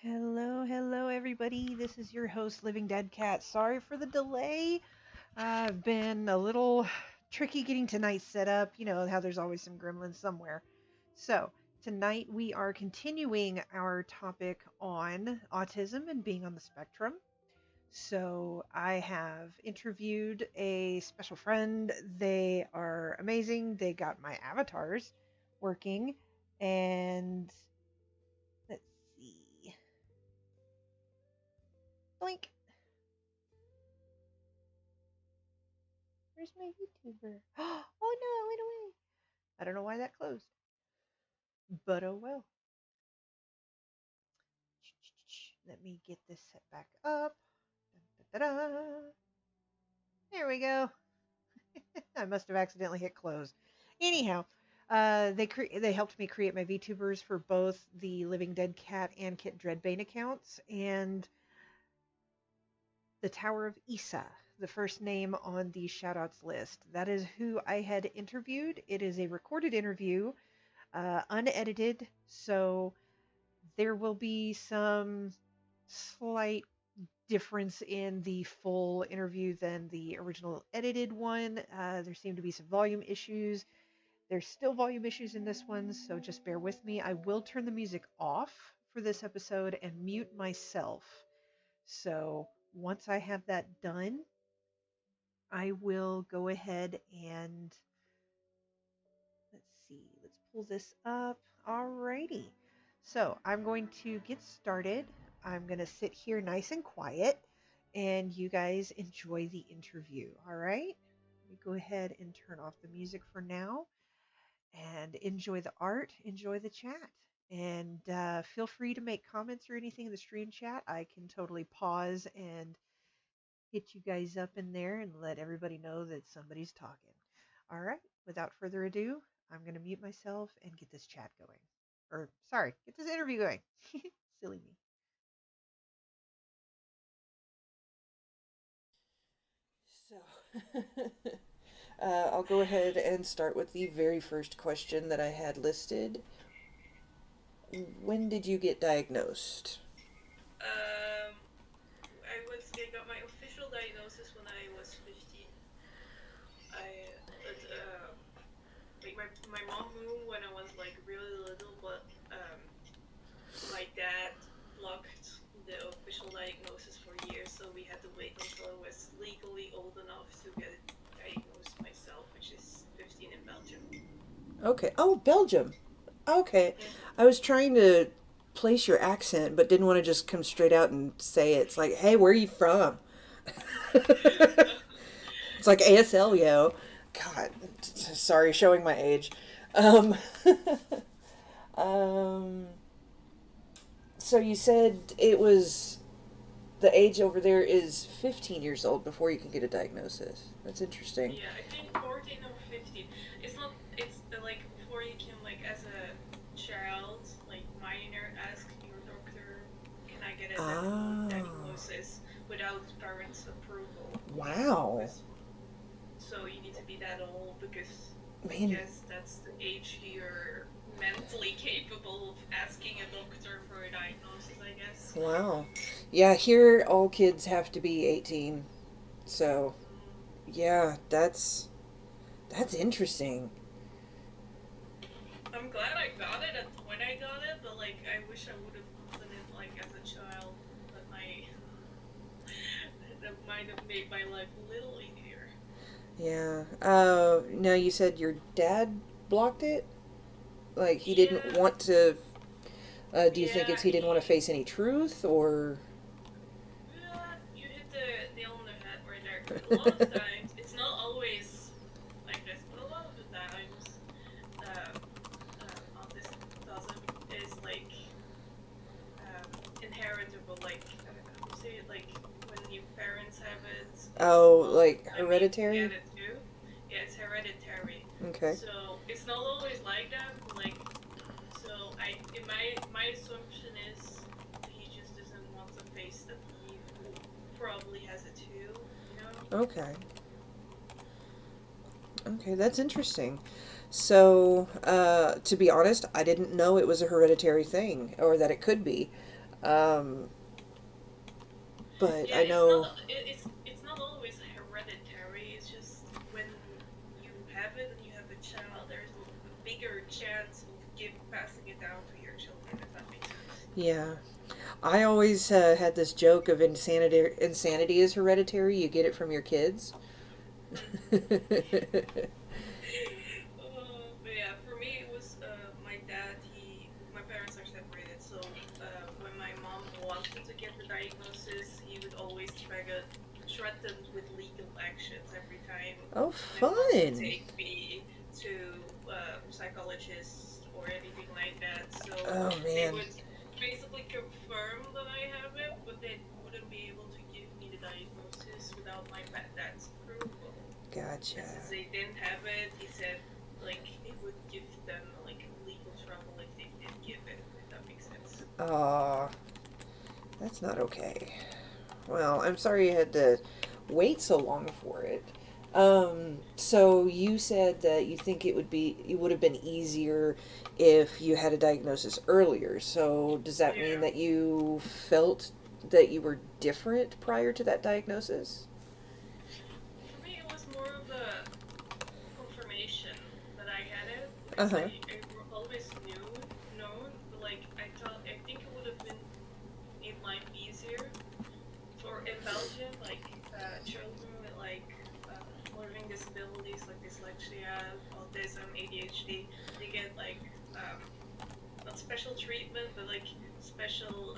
Hello, everybody. This is your host, Living Dead Cat. Sorry for the delay. I've been a little tricky getting tonight's set up. You know how there's always some gremlins somewhere. So, tonight we are continuing our topic on autism and being on the spectrum. So, I have interviewed a special friend. They are amazing. They got my avatars working. And let's see. Blink. Where's my YouTuber? Oh no, it went away. I don't know why that closed, but oh well. Let me get this set back up. Da-da-da. There we go. I must have accidentally hit close. Anyhow, they helped me create my VTubers for both the Living Dead Cat and Kit Dreadbane accounts, and the Tower of Isa, the first name on the shoutouts list. That is who I had interviewed. It is a recorded interview, unedited, so there will be some slight difference in the full interview than the original edited one. There seem to be some volume issues. There's still volume issues in this one, so just bear with me. I will turn the music off for this episode and mute myself. So once I have that done, I will go ahead and let's see, let's pull this up. Alrighty. So I'm going to get started. I'm going to sit here nice and quiet and you guys enjoy the interview. All right. Let me go ahead and turn off the music for now and enjoy the art, enjoy the chat. And feel free to make comments or anything in the stream chat. I can totally pause and hit you guys up in there and let everybody know that somebody's talking. All right, without further ado, I'm going to mute myself and get this chat going. Or, sorry, get this interview going. Silly me. So, I'll go ahead and start with the very first question that I had listed. When did you get diagnosed? Um, I got my official diagnosis when I was 15. But like my mom knew when I was like really little, but my dad blocked the official diagnosis for years, so we had to wait until I was legally old enough to get it diagnosed myself, which is 15 in Belgium. Okay. Oh, Belgium. Okay. Yeah. I was trying to place your accent, but didn't want to just come straight out and say it. It's like, hey, where are you from? It's like ASL, yo. God, sorry, showing my age. Um, um, so you said it was the age over there is 15 years old before you can get a diagnosis. That's interesting. Yeah, I think 14 or 15. It's not, it's like before you can, like, as a child, like, minor, ask your doctor, can I get a Ah, diagnosis without parents' approval? wow. Because, so you need to be that old because I Man, guess that's the age you're mentally capable of asking a doctor for a diagnosis, I guess. wow. Yeah, here all kids have to be 18. So, Mm. yeah, that's interesting. I'm glad I got it at when I got it, but like I wish I would have gotten it like as a child. But my that might have made my life a little easier. Yeah. Now you said your dad blocked it? Like he didn't Yeah, want to do you think yeah, it's he didn't want to face any truth or yeah. You hit the nail on the head right there. Because a lot of the times, it's not always like this, but a lot of the times, autism is like inheritable. Like how do you say it? Like when your parents have it, it's oh, not. like I mean, you hereditary? get it too. Yeah, it's hereditary. Okay. So it's not always like that. But like, so in my assumption is he just doesn't want to face that he probably has it too. You know? Okay. Okay, that's interesting. So, to be honest, I didn't know it was a hereditary thing or that it could be. Um, but Yeah, I it's not know, it's not always hereditary. It's just when you have it and you have a child, there's a bigger chance of passing it down to your children, if that makes sense. yeah. I always had this joke of insanity. Insanity is hereditary. You get it from your kids. But yeah, for me it was my dad. My parents are separated, so when my mom wanted to get the diagnosis, he would always threaten with legal actions every time Oh, my mom would fun. take me to psychologists or anything like that. So Oh, they man. would basically confirm that I have it, but they wouldn't be able to give me the diagnosis without my dad's approval. Gotcha. And since they didn't have it, he said like it would give them like legal trouble if they did give it, if that makes sense. Aw, that's not okay. Well, I'm sorry you had to wait so long for it. So you said that you think it would have been easier if you had a diagnosis earlier. So does that mean Yeah. that you felt that you were different prior to that diagnosis? For me, it was more of a confirmation that I had it Uh because huh. I always known, but like I think it would have been in life easier for in Belgium, like children with like learning disabilities like dyslexia, autism, ADHD, they get like not special treatment, but like special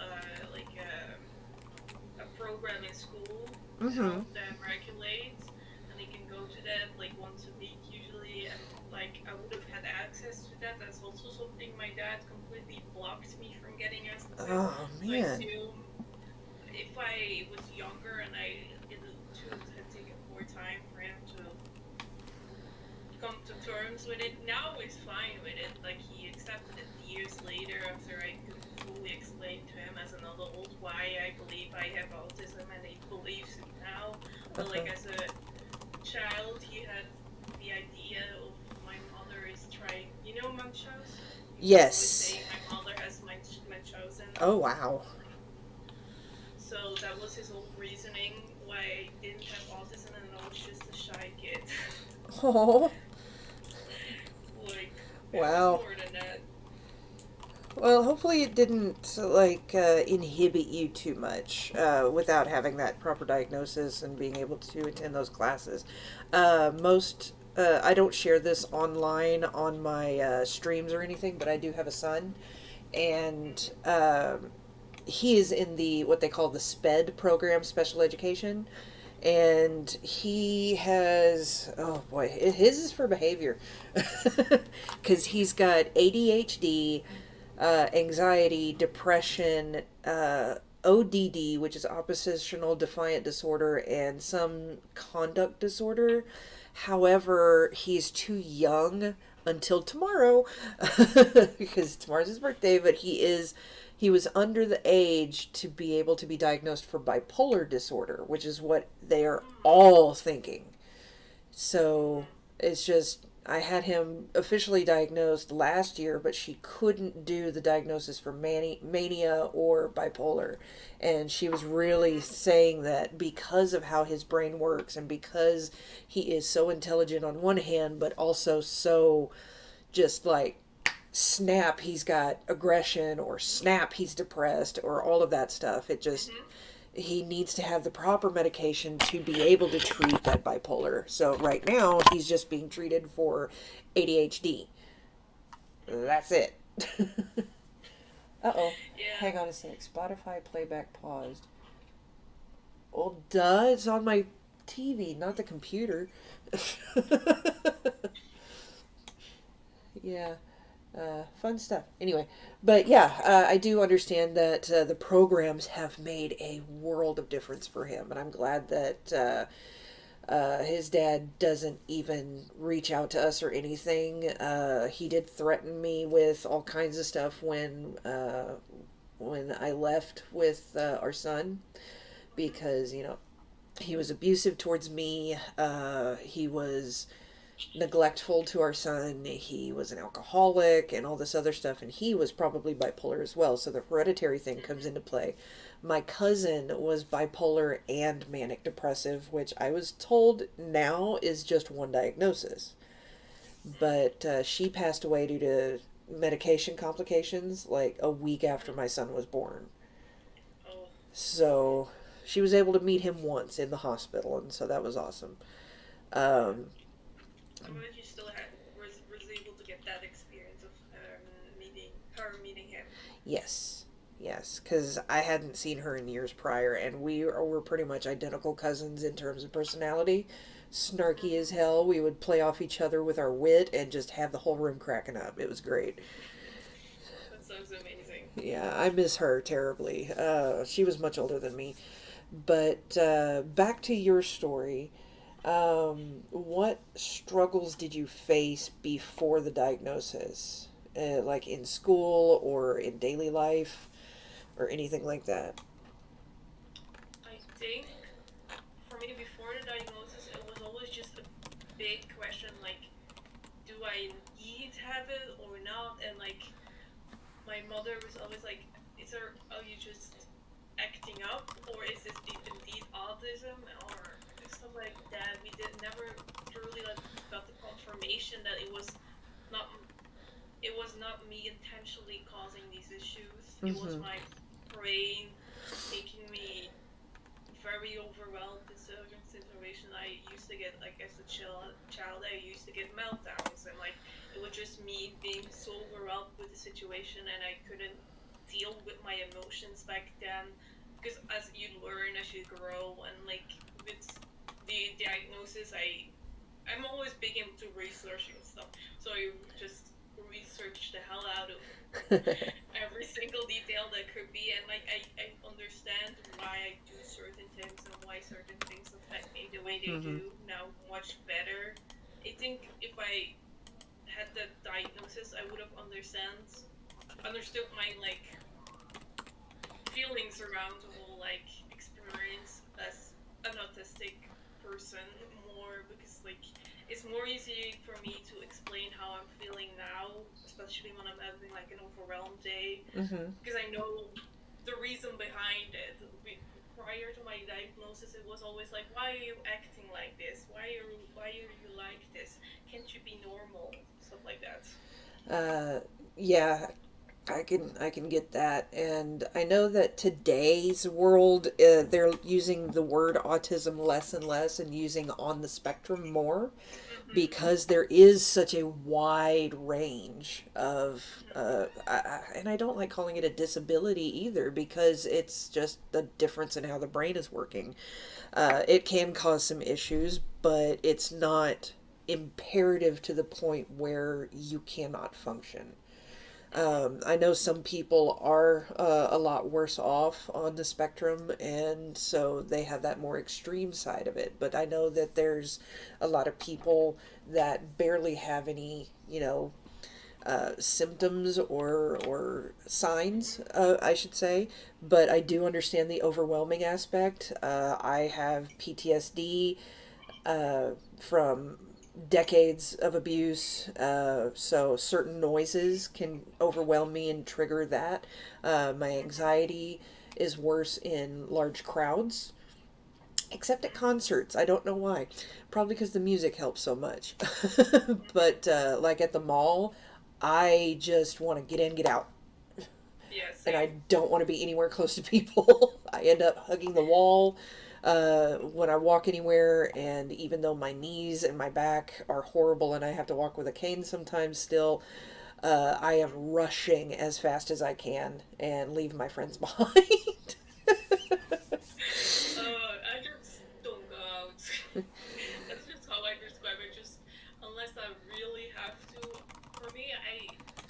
a program in school to Mm-hmm. help them regulate, and they can go to that like once a week usually, and like I would have had access to that. That's also something my dad completely blocked me from getting access to. Oh So I man. assume if I was younger and it should have taken more time for him to come to terms with it. Now he's fine with it. Like he accepted it years later after I could fully explain to him as an adult why I believe I have autism, and he believes it now. Uh But huh. like as a child, he had the idea of my mother is trying. You know Munchausen? He would always Yes. say my mother has Munchausen. Oh wow. So that was his whole reasoning why I didn't have autism and I was just a shy kid. Oh Like it was wow. more than that. Well, hopefully it didn't inhibit you too much without having that proper diagnosis and being able to attend those classes. Most I don't share this online on my streams or anything, but I do have a son, and Mm-hmm. he is in the what they call the SPED program, special education, and he has oh boy, his is for behavior because he's got ADHD, anxiety, depression, ODD, which is oppositional defiant disorder, and some conduct disorder. However, he's too young until tomorrow because tomorrow's his birthday, but he was under the age to be able to be diagnosed for bipolar disorder, which is what they are all thinking. So Mm-hmm. it's just, I had him officially diagnosed last year, but she couldn't do the diagnosis for mania or bipolar. And she was really Mm-hmm. saying that because of how his brain works and because he is so intelligent on one hand, but also so just like snap he's got aggression or snap he's depressed or all of that stuff, it just Mm-hmm. he needs to have the proper medication to be able to treat that bipolar. So right now he's just being treated for ADHD. Mm-hmm. That's it. Uh-oh. Yeah. Hang on a sec. Spotify playback paused. Well, duh, it's on my TV, not the computer. Yeah. Fun stuff. Anyway, but yeah, I do understand that the programs have made a world of difference for him, and I'm glad that his dad doesn't even reach out to us or anything. He did threaten me with all kinds of stuff when I left with our son Mm-hmm. because he was abusive towards me. He was neglectful to our son. He was an alcoholic and all this other stuff, and he was probably bipolar as well. So the hereditary thing comes into play. My cousin was bipolar and manic depressive, which I was told now is just one diagnosis. But she passed away due to medication complications like a week after my son was born. Oh, So she was able to meet him once in the hospital, and so that was awesome. Um, I'm glad you still was able to get that experience of meeting him. yes, yes, because I hadn't seen her in years prior, and we were pretty much identical cousins in terms of personality. Snarky as hell. We would play off each other with our wit and just have the whole room cracking up. It was great. That sounds amazing. Yeah, I miss her terribly. She was much older than me. But back to your story. What struggles did you face before the diagnosis? Like in school or in daily life or anything like that? I think for me, before the diagnosis, it was always just a big question like, do I indeed have it or not? And like, my mother was always like, are you just acting up, or is this indeed autism, or stuff like that? We did never truly like got the confirmation that not it was not me intentionally causing these issues. It was Mm-hmm. my brain making me very overwhelmed in certain situations. I used to get, like, as a child, I used to get meltdowns, and like it was just me being so overwhelmed with the situation, and I couldn't deal with my emotions back then. Because as you learn, as you grow, and like with the diagnosis, I'm always big into researching stuff, so I just researched the hell out of every single detail that could be, and like I understand why I do certain things and why certain things affect me the way they Mm-hmm. do now much better. I think if I had the diagnosis, I would have understood my like feelings around the whole like experience as an autistic person more, because like it's more easy for me to explain how I'm feeling now, especially when I'm having like an overwhelmed day, Mm-hmm. because I know the reason behind it. Prior to my diagnosis, it was always like, why are you acting like this? Why are you like this? Can't you be normal? Stuff like that. Uh, yeah, I can get that, and I know that today's world, they're using the word autism less and less, and using on the spectrum more, Mm-hmm. because there is such a wide range of, and I don't like calling it a disability either, because it's just the difference in how the brain is working. It can cause some issues, but it's not imperative to the point where you cannot function. I know some people are a lot worse off on the spectrum, and so they have that more extreme side of it. But I know that there's a lot of people that barely have any, symptoms or signs, I should say. But I do understand the overwhelming aspect. I have PTSD from decades of abuse, so certain noises can overwhelm me and trigger that. My anxiety is worse in large crowds, except at concerts. I don't know why. Probably because the music helps so much. But like at the mall, I just want to get in, get out, Yeah, and I same. don't want to be anywhere close to people. I end up hugging the wall when I walk anywhere, and even though my knees and my back are horrible and I have to walk with a cane sometimes still, I am rushing as fast as I can and leave my friends behind. I just don't go out. That's just how I describe it. Just unless I really have to. For me,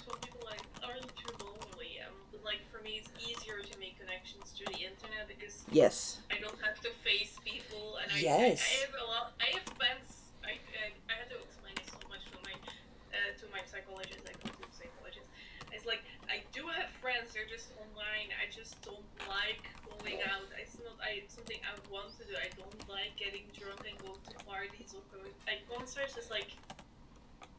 some people like, aren't you lonely? But like for me, it's easier to make connections through the internet because Yes. I don't have to face people, and I Yes. have a lot. I have friends. I had to explain it so much to my psychologist. I go to the psychologist. It's like I do have friends. They're just online. I just don't like going out. It's not something I want to do. I don't like getting drunk and go to parties or going. Like concerts is like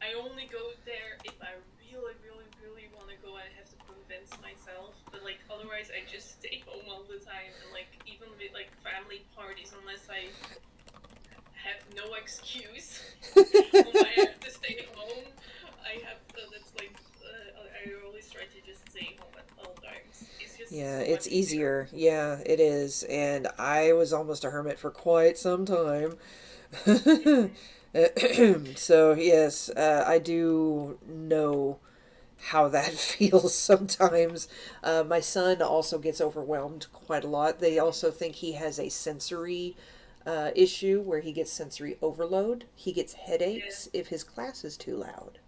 I only go there if I really, really, really want to go and I have to convince myself. But like otherwise, I just stay home all the time. And like even with like family parties, unless I have no excuse on why I have to stay home, I have that's like I always try to just stay home at all times. It's just Yeah, so it's much easier. easier. Yeah, it is. And I was almost a hermit for quite some time. Mm-hmm. So, yes, I do know how that feels sometimes. My son also gets overwhelmed quite a lot. They also think he has a sensory issue where he gets sensory overload. He gets Yeah, headaches if his class is too loud.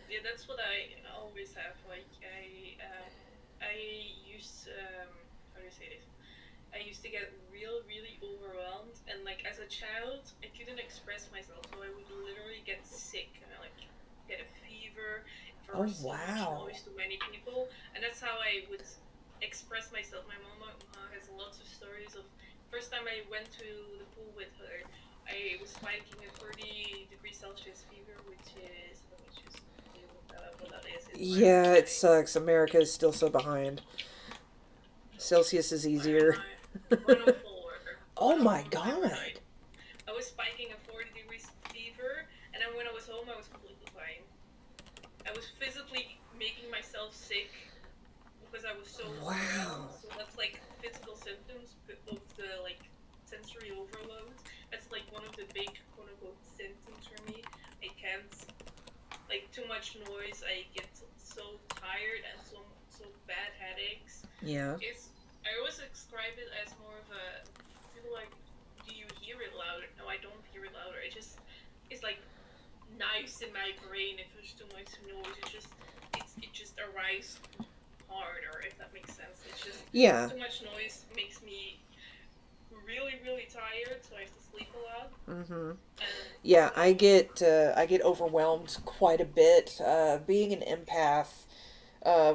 yeah, that's what I always have. Like I use how do you say this? I used to get real, really overwhelmed, and like as a child, I couldn't express myself, so I would literally get sick and I like get a fever if there Oh, was so much wow. noise to many people, and that's how I would express myself. My mama has lots of stories of first time I went to the pool with her. I was spiking a 30 degrees Celsius fever, which is let me just see what that is in Yeah, it Fahrenheit. sucks. America is still so behind. Celsius is easier. Fahrenheit 104, Oh my 104 Fahrenheit. god. I was spiking a 40 degrees fever, and then when I was home, I was completely fine. I was physically making myself sick because I was so overwhelmed. Wow. So that's like physical symptoms of the like sensory overload. That's like one of the big quote unquote symptoms for me. I can't like too much noise. I get so tired and so bad headaches. Yeah. It's I always describe it as more of a people like, do you hear it louder? No, I don't hear it louder. It's like knives in my brain if there's too much noise. It just arrives harder if that makes sense. It's just Yeah. too much noise makes me really really tired, so I have to sleep a lot. Mm-hmm. And Yeah, so I get overwhelmed quite a bit. Being an empath,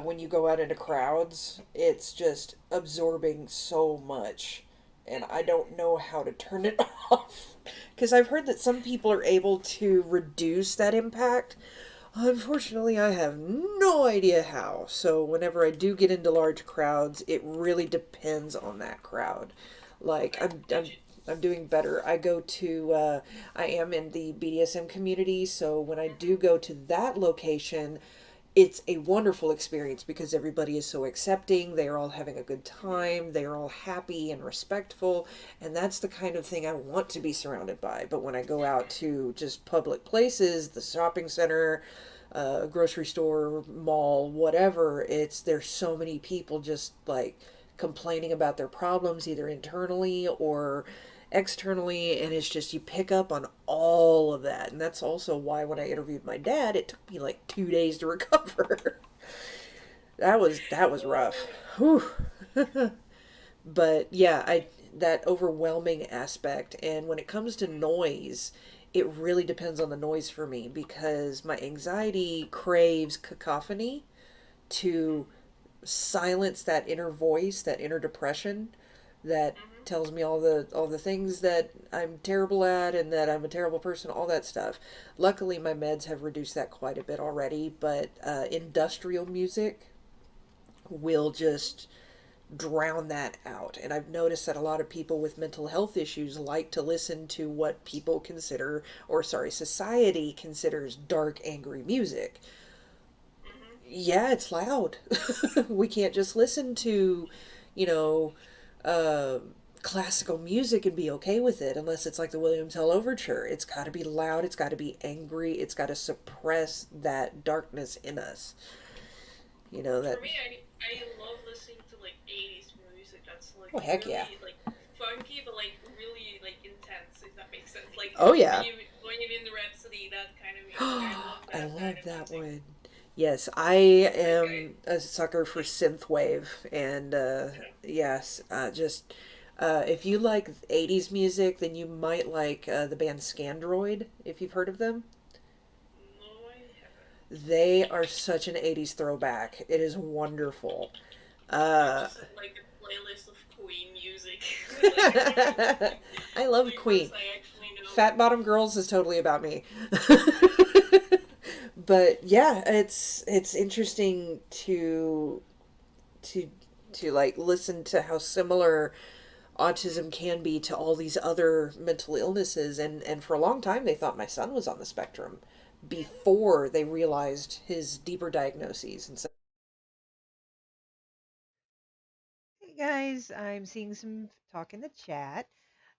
when you go out into crowds, it's just absorbing so much, and I mhm, don't know how to turn it off. Because I've heard that some people are able to reduce that impact. Unfortunately, I have no idea how. So whenever I do get into large crowds, it really depends on that crowd. Like okay, did you I'm doing better. I am in the BDSM community, so when I do mhm, go to that location, it's a wonderful experience because everybody is so accepting. They are all having a good mhm, time. They are all happy and respectful. And that's the kind of thing I want to be surrounded by. But when I go out mhm, to just public places, the shopping center, grocery store, mall, whatever, there's so many people just like complaining about their problems either internally or externally, and it's just you pick up on all of that. And that's also why when I interviewed my dad, it took me like 2 days to recover. That was rough. oh, Whew. But yeah, I that overwhelming aspect, and when it comes to mhm, noise, it really depends on the noise for me because my anxiety craves cacophony to mhm, silence that inner voice, that inner depression that mhm, tells me all the things that I'm terrible at and that I'm a terrible person, all that stuff. Luckily, my meds have reduced that quite a bit already, but industrial music will mhm. just drown that out. And I've noticed that a lot of people with mental health issues like to listen to what people consider, or sorry, society considers dark, angry music. Mhm. Yeah, it's loud. We can't just listen to, you know, uh, classical music and be okay with it unless it's like the William Tell Overture. It's got to be loud, it's got to be angry, it's got to suppress that darkness in us. You know, For that. me, I love listening to like 80s music. That's like Oh, heck yeah. really like funky, but like really like intense. If that makes sense. Like Oh, yeah. when you in the Rhapsody, that kind of music. I love I that kind love of that music. one. Yes, I Like I am a sucker for yeah synthwave, and okay. yes, just if you like '80s music, then you might like the band Scandroid, if you've heard of them. No, I haven't. They are such an '80s throwback. It is wonderful. I Uh, just have like a playlist of Queen music. Like I the love only Queen. groups I actually know. Fat Bottom Girls is totally about me. But yeah, it's interesting to to like listen to how similar autism can be to all these other mental illnesses, and for a long time they thought my son was on the spectrum before they realized his deeper diagnoses. And so Hey guys, I'm seeing some talk in the chat.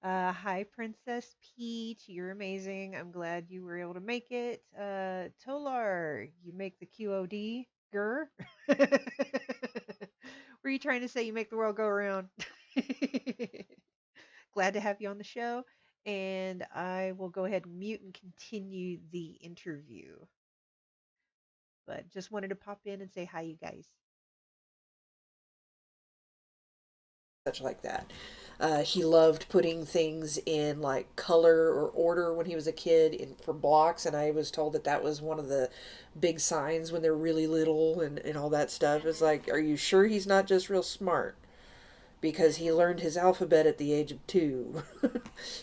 Hi, Princess Peach. You're amazing. I'm glad you were able to make it. Tolar, you make the QOD? Gur? Were you trying to say you make the world go around? Glad to have you on the show. And I will go ahead and mute and continue the interview. But just wanted to pop in and say hi, you guys. such like that. He loved putting things in like color or order when he was a kid for blocks, and I was told that that was one of the big signs when they're really little and all that stuff. It's like, are you sure he's not just real smart? Because he learned his alphabet at the age of 2,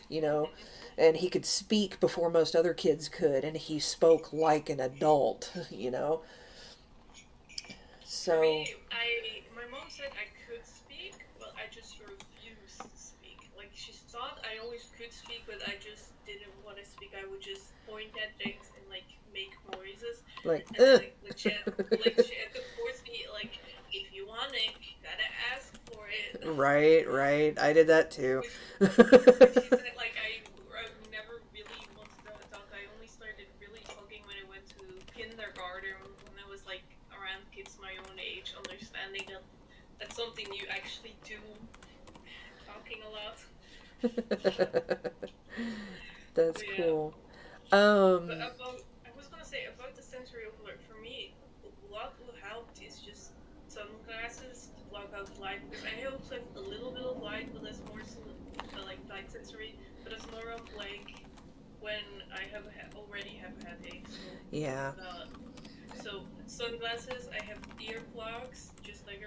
you know, and he could speak before most other kids could, and he spoke like an adult, you know. For So, me, my mom said I could speak, but I just refused to speak. Like she thought I always could speak, but I just didn't want to speak. I would just point at things and like make noises, like, and then she had to force me like, if you want it, you gotta ask for it. right, right. I did that too. which which she said like I never really wanted to talk. I only started really talking when I went to kindergarten, when I was like around kids my own age, understanding that that's something you actually do, talking a lot. That's But yeah. cool. But Um, about, I was gonna say about the sensory overload. For me, what helped is just sunglasses to block out the light, because I also have a little bit of light, but that's more like light sensory. But it's more of like when I already have a headache. yeah. So sunglasses. I have earplugs, just like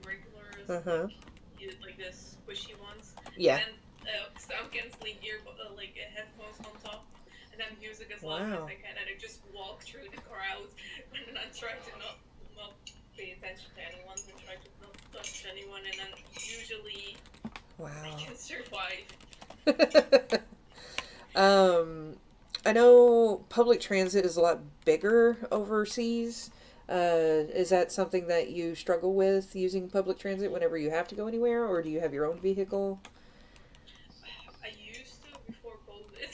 regular, Uh-huh. like like the squishy ones, and Yeah. then sound canceling like headphones on top, and then music as loud as Wow. I can, and I just walk through the crowd and I try to not pay attention to anyone and try to not touch anyone, and then usually I Wow. can survive. um, I know public transit is a lot bigger overseas. Is that something that you struggle with using public transit whenever you have to go anywhere, or do you have your own vehicle? I used to before COVID.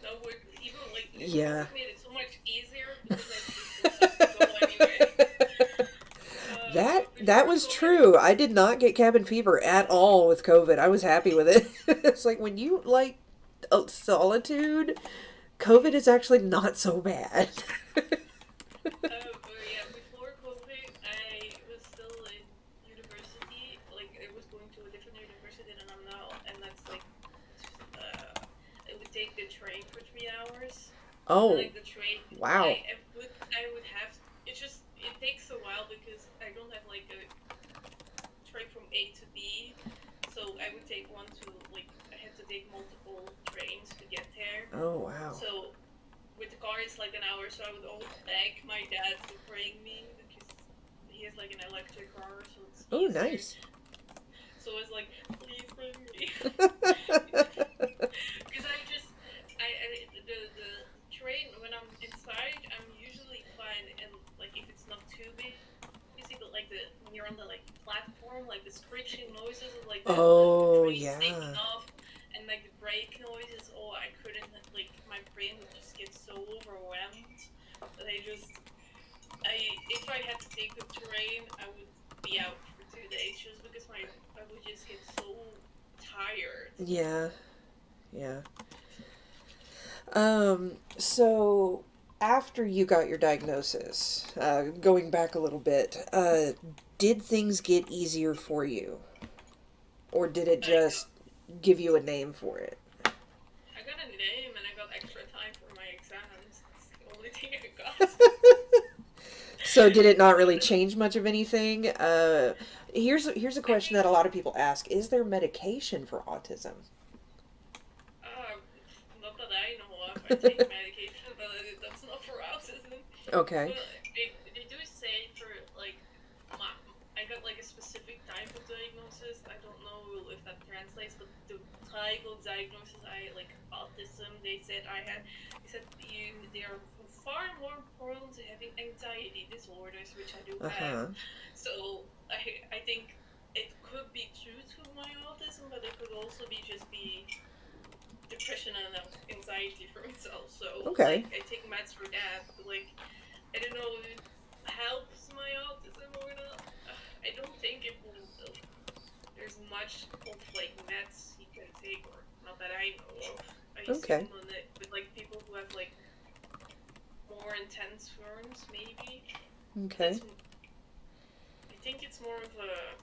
That would even like Yeah. COVID made it so much easier because I didn't have to go anyway. That But that before was COVID, true. I did not get cabin fever at all with COVID. I was happy with it. It's like when you like solitude, COVID is actually not so bad. but yeah, before COVID, I was still in university. Like I was going to a different university than I'm now, and that's like, it would take the train for 3 hours, and Oh, like the train, wow. I would have. It takes a while because I don't have like a train from A to B. So I would take one to like I had to take multiple trains to get there. Oh, wow. So with the car it's like an hour, so I would always beg my dad to bring me because he has like an electric car, so it's Oh, easier. nice. So it's like, please bring me. Because the train when I'm inside, I'm usually fine, and like if it's not too busy, but like the when you're on the like platform, like the screeching noises of like the Oh, trains taking yeah. off, and like the brake noises. Oh, I couldn't, like my brain would just get so overwhelmed that I if I had to take the train, I would be out for 2 days just because I would just get so tired. Yeah, yeah. So after you got your diagnosis, going back a little bit, did things get easier for you? Or did it I just got give you a name for it? I got a name and I got extra time for my exams. That's the only thing I got. So did it not So really change much of anything? Here's a I question think that a lot of people ask: is there medication for autism? not that I know of. I take medication, but that's not for autism. Okay. Well, they do say for like my, I got like a specific type of diagnosis. I don't know if that translates, but the type of diagnosis I like autism. They said I had. They said they are far more prone to having anxiety disorders, which I do Uh have. huh. So I think it could be due to my autism, but it could also be depression and anxiety for myself. So Okay. like I take meds for that, but like I don't know if it helps my autism or not. I don't think it will. There's much of like meds you can take, or not that I know of. I Okay. assume on it with like people who have like more intense forms, maybe. But Okay. I think it's more of a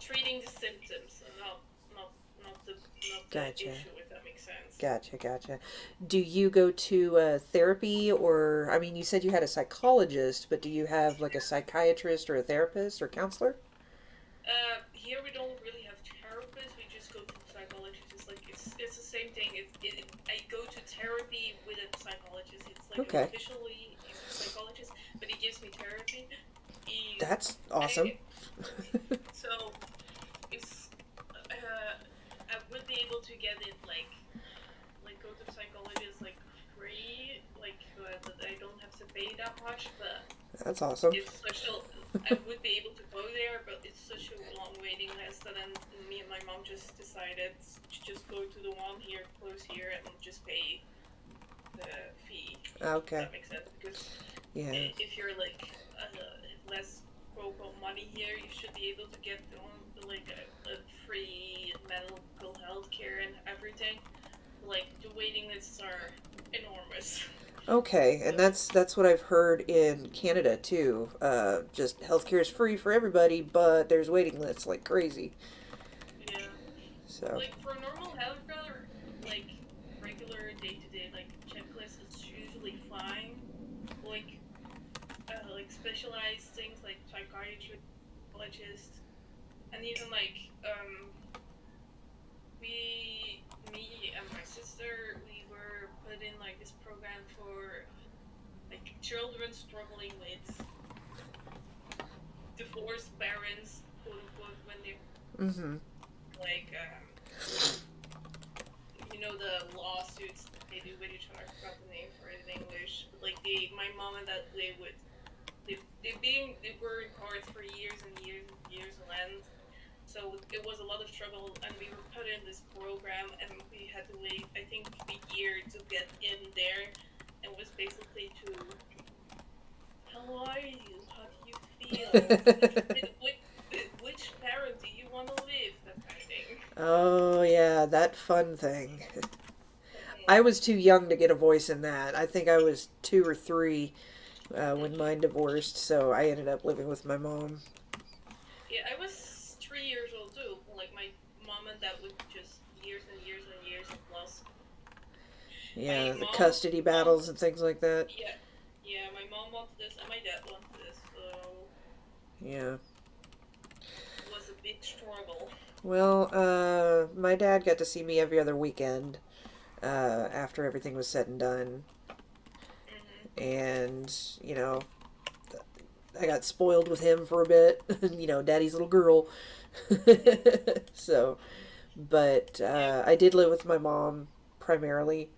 treating the symptoms and not the not the Gotcha. issue, if that makes sense. Gotcha. Gotcha. Do you go to therapy, or I mean, you said you had a psychologist, but do you have like a psychiatrist or a therapist or counselor? Here we don't really have therapists. We just go to the psychologist. It's like it's the same thing. I go to therapy with a psychologist. It's like Okay. officially he's a psychologist, but he gives me therapy. He That's awesome. I so it's I would be able to get it go to psychologist like free, like that I don't have to pay that much, but That's awesome. it's such a I would be able to go there, but it's such a long waiting list that then me and my mom just decided to just go to the one here close here and just pay the fee. If Okay. that makes sense, because Yeah. if you're like less quote unquote money here, you should be able to get a free medical health care and everything. Like the waiting lists are enormous. Okay, So and that's what I've heard in Canada too. Just healthcare is free for everybody, but there's waiting lists like crazy. yeah. So, Like for normal healthcare, like regular day to day like checklist, it's usually fine. Like specialized things like psychiatrist, psychologist, and even me and my sister, we were put in like this program for like children struggling with divorced parents, quote unquote, when they mm-hmm. like the lawsuits that they do with each other. I forgot the name for it in English, but like my mom and dad, they were in court for years and years and years on end. So it was a lot of struggle, and we were put in this program, and we had to wait, I think, a year to get in there, and was basically to, how are you? How do you feel? Which parent do you want to live? That kind of thing. Oh yeah, that fun thing. I Mhm. was too young to get a voice in that. I think I was 2 or 3 when Mhm. mine divorced, so I ended up living with my mom. Yeah, I was 3 years old too. Like my mom and dad would just years and years and years of loss. My Yeah, the mom, custody mom, battles and things like that. yeah, yeah. My mom wanted this, and my dad wanted this, so Yeah. it was a big struggle. Well, my dad got to see me every other weekend after everything was said and done, Mhm. and I got spoiled with him for a bit. Daddy's little girl. Mhm. So, but Yeah. I did live with my mom primarily,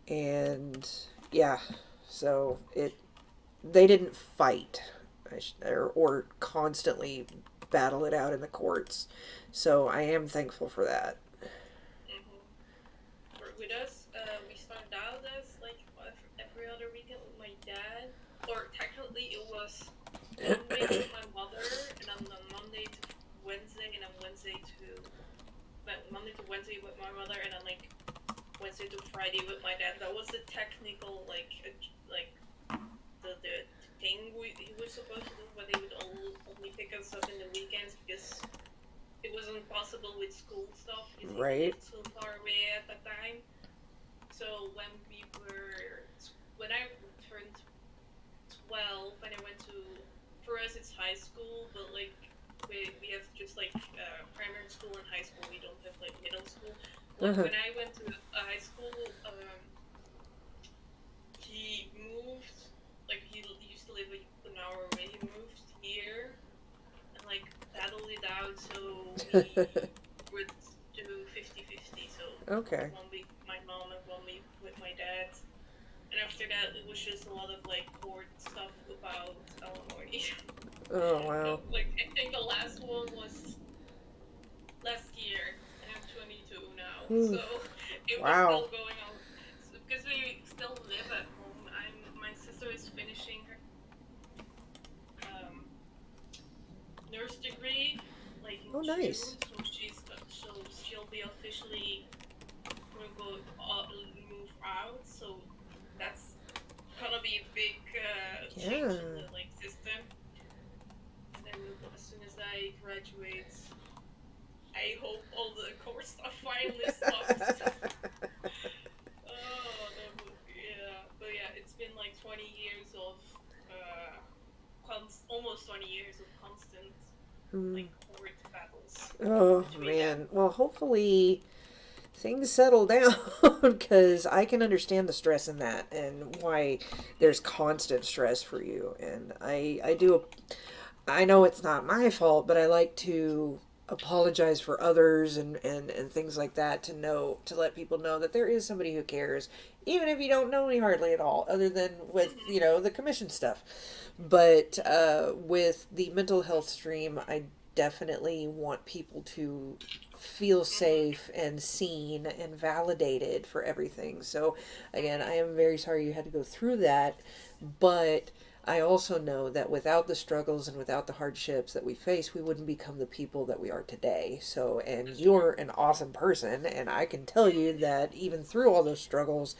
and yeah, so they didn't fight or constantly battle it out in the courts. So I am thankful for that. Mhm. With us, we started out as like every other weekend with my dad, or technically it was Monday with my mother, and then on Monday to Wednesday, and then Monday to Wednesday with my mother, and then like Wednesday to Friday with my dad. That was the technical like the thing he was supposed to do, but they would only pick us up in the weekends because it wasn't possible with school stuff because he Right? lived so far away at the time. So when I turned 12, and I went to, for us it's high school, but like we have just like primary school and high school. We don't have like middle school. Uh Like huh. when I went to high school, out, so we would do 50-50. So Okay. 1 week my mom and 1 week with my dad. And after that, it was just a lot of like court stuff about alimony. Oh wow. Like I think the last one was last year, and I'm 22 now, Ooh. so it was Wow. still going on. So, because we still live at home. My sister is finishing her um, nurse degree like in Oh nice. June, so she'll be officially quote unquote move out. So that's gonna be a big Yeah. change in the like system. And then as soon as I graduate, I hope all the core stuff finally stops. Oh, that would, yeah. But yeah, it's been like 20 years of uh, almost 20 years of constant Hmm. like court battles Oh between them. man. Well, hopefully things settle down because I can understand the stress in that and why there's constant stress for you. And I do. I know it's not my fault, but I like to apologize for others and things like that to let people know that there is somebody who cares, even if you don't know me hardly at all, other than with, Mm-hmm. the commission stuff. But with the mental health stream, I definitely want people to feel Mm-hmm. safe and seen and validated for everything. So, again, I Mm-hmm. am very sorry you had to go through that, but I also know that without the struggles and without the hardships that we face, we wouldn't become the people that we are today. So, and That's you're true. an awesome person, and I can tell you that even through all those struggles,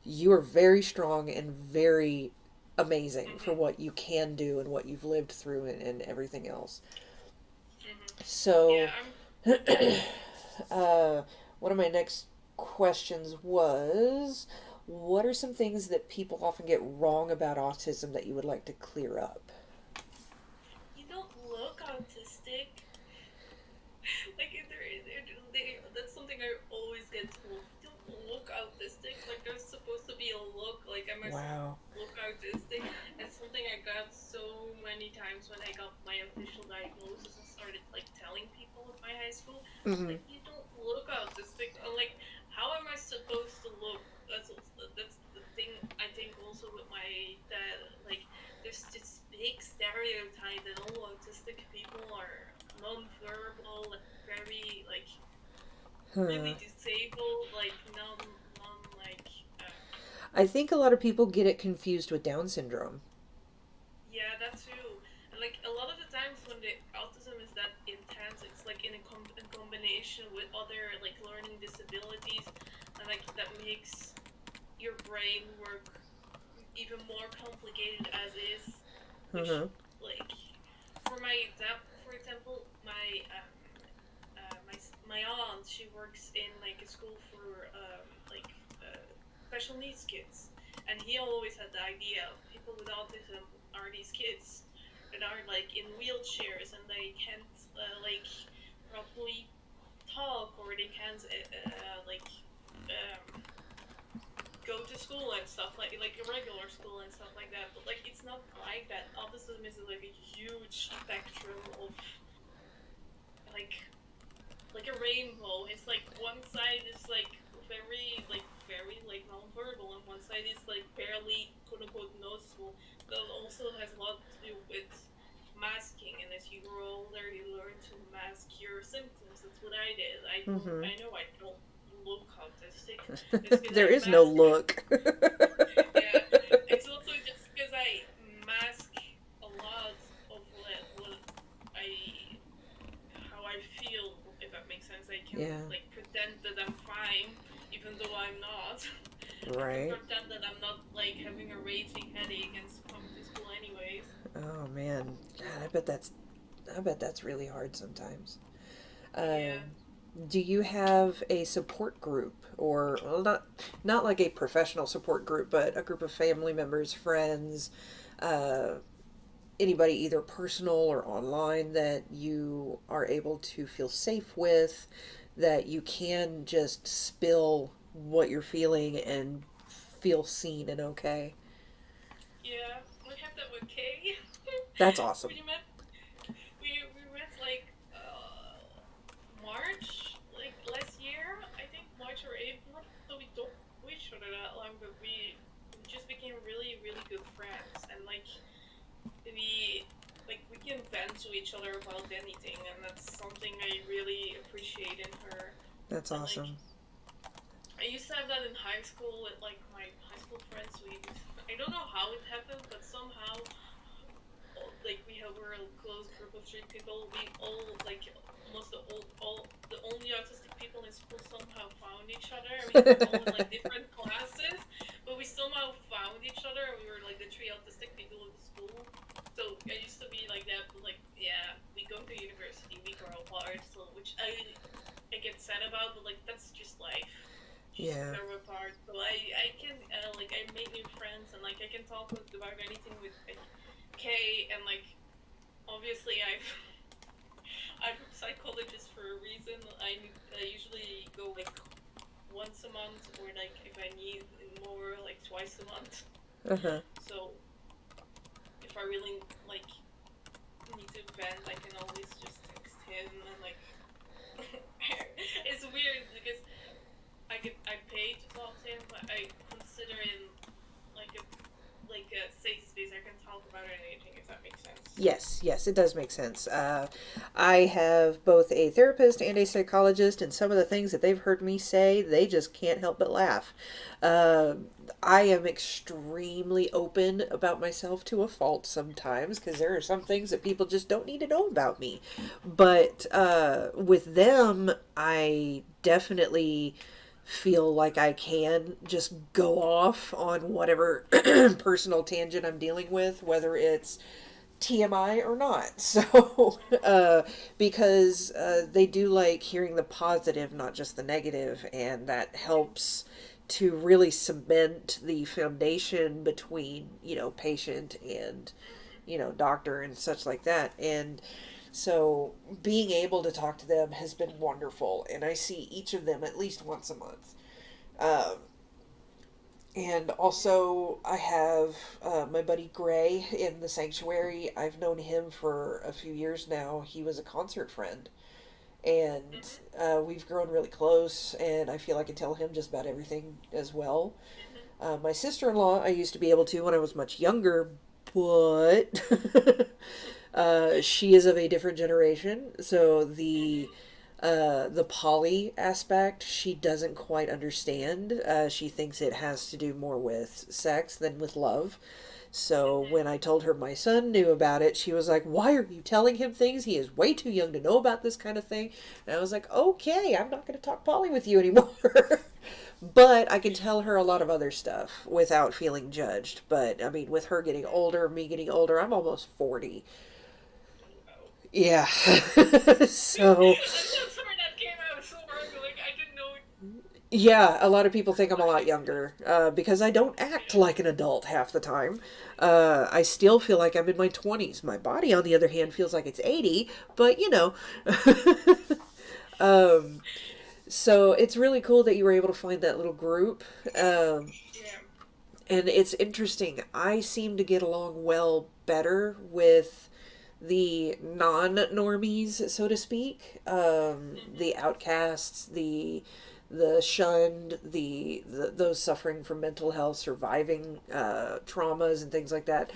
you are very strong and very amazing for Mm-hmm. what you can do and what you've lived through and everything else. Mm-hmm. Yeah, So, I'm. uh, one of my next questions was, what are some things that people often get wrong about autism that you would like to clear up? You don't look autistic. Like that's something I always get told. You don't look autistic. Like there's supposed to be a look. Like I must Wow. look autistic. That's something I got so many times when I got my official diagnosis and started like telling people at my high school. Mm-hmm. Like you don't look autistic. Like how am I supposed to look? That's the thing. I think also with my dad. Like there's this big stereotype that all autistic people are non-verbal and very like Huh. really disabled, like non like I think a lot of people get it confused with Down syndrome. yeah, that too. And like a lot of the times when the autism is that intense, it's like in combination with other like learning disabilities, and like that makes your brain work even more complicated as is, which Uh-huh. like for example, my aunt, she works in like a school for special needs kids, and he always had the idea of people with autism are these kids that are like in wheelchairs and they can't like properly talk, or they can't um, go to school and stuff like a regular school and stuff like that. But like it's not like that. Autism is like a huge spectrum of like like a rainbow. It's like one side is like very like nonverbal, and one side is like barely quote unquote noticeable. But it also has a lot to do with masking, and as you grow older you learn to mask your symptoms. That's what I did. Mm-hmm. I know I don't look autistic. It's because There I is no mask. look. Yeah, it's also just because I mask a lot of what I how I feel, if that makes sense. I can Yeah. like pretend that I'm fine, even though I'm not. I can Right. pretend that I'm not like having a raging headache and come to school anyways. Oh man. God, I bet that's really hard sometimes. Um, Yeah. do you have a support group, or well, not like a professional support group, but a group of family members, friends, uh, anybody either personal or online that you are able to feel safe with, that you can just spill what you're feeling and feel seen and okay? Yeah. We have that with Kay. That's awesome. we met we met like that's something I really appreciate in her. That's And like, awesome. I used to have that in high school with like my high school friends. I don't know how it happened, but somehow, like we're a close group of three people. We all like almost all the only autistic people in school somehow found each other. I mean, we're all in like different classes, but we somehow found each other, and we were like the three autistic people of the school. So I used to be like that, but like yeah, we go to university, we grow apart, so which I get sad about, but like that's just life. Just Yeah. grow apart. So I can like I make new friends and like I can talk about anything with like Kay and like obviously I'm a psychologist for a reason. I usually go like once a month or like if I need more like twice a month. Uh-huh. So if I really like need to vent, I can always just text him and like it's weird because I pay to talk to him, but I consider him like a safe space. I can talk about anything if that makes sense. Yes, yes, it does make sense. I have both a therapist and a psychologist, and some of the things that they've heard me say, they just can't help but laugh. Uh, I am extremely open about myself to a fault sometimes because there are some things that people just don't need to know about me. But with them, I definitely feel like I can just go off on whatever personal tangent I'm dealing with, whether it's TMI or not. So, because they do like hearing the positive, not just the negative, and that helps to really cement the foundation between, patient and, doctor and such like that. And so being able to talk to them has been wonderful. And I see each of them at least once a month. Um, and also, I have my buddy Gray in the sanctuary. I've known him for a few years now. He was a concert friend, and Mhm. we've grown really close. And I feel I can tell him just about everything as well. Mhm. My sister in law, I used to be able to when I was much younger, but she is of a different generation, so Mhm. the poly aspect she doesn't quite understand. She thinks it has to do more with sex than with love. So Mhm. when I told her my son knew about it, she was like, "Why are you telling him things? He is way too young to know about this kind of thing." And I was like, "Okay, I'm not going to talk poly with you anymore." But I can tell her a lot of other stuff without feeling judged. But I mean, with her getting older, me getting older, I'm almost 40. Wow. Yeah. So, I'm so sorry that came out so early. Like I didn't know. yeah, a lot of people think I'm a lot I younger because I don't act yeah. like an adult half the time. I still feel like I'm in my 20s. My body, on the other hand, feels like it's 80, but um, so it's really cool that you were able to find that little group. Um, Yeah. and it's interesting. I seem to get along well better with the non-normies, so to speak, Mhm. the outcasts, the shunned, the those suffering from mental health, surviving traumas and things like that.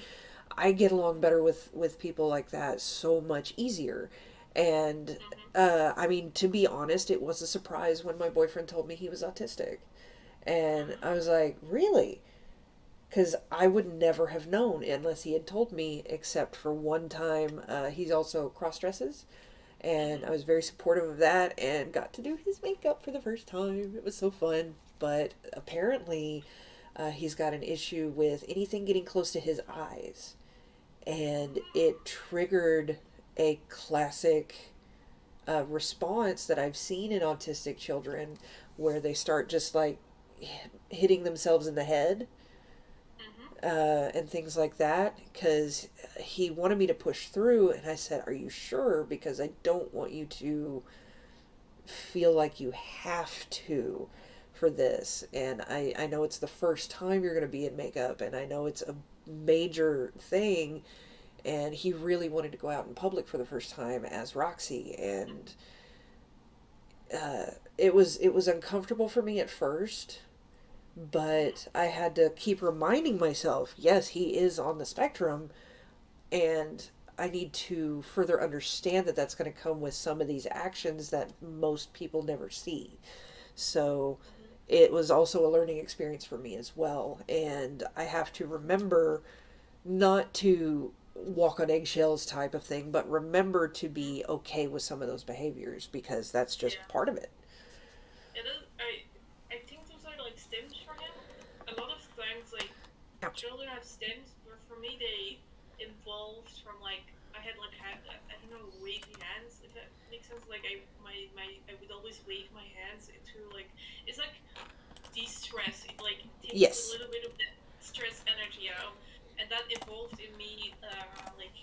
I get along better with people like that so much easier. And Mhm. I mean, to be honest, it was a surprise when my boyfriend told me he was autistic, and I was like, really? Because I would never have known unless he had told me, except for one time. He's also cross dresses, and Mhm. I was very supportive of that and got to do his makeup for the first time. It was so fun. But apparently, he's got an issue with anything getting close to his eyes, and Mhm. it triggered a classic response that I've seen in autistic children where they start just like hitting themselves in the head Mhm. and things like that because he wanted me to push through, and I said, "Are you sure? Because I don't want you to feel like you have to for this." And I know it's the first time you're going to be in makeup, and I know it's a major thing. And he really wanted to go out in public for the first time as Roxy, and it was uncomfortable for me at first, Mhm. but I had to keep reminding myself, yes, he is on the spectrum, and I need to further understand that that's going to come with some of these actions that most people never see. So Mm-hmm. it was also a learning experience for me as well. And I have to remember not to walk on eggshells type of thing, but remember to be okay with some of those behaviors because that's just Yeah. part of it. It is. I think those are like stems for him. A lot of times, like Ouch. children have stems, but for me, they involved from like I had like I don't know, wavy hands, if that makes sense. Like I would always wave my hands into like it's like de-stress. It like takes a Yes. little bit of the stress energy out, and that evolved in me like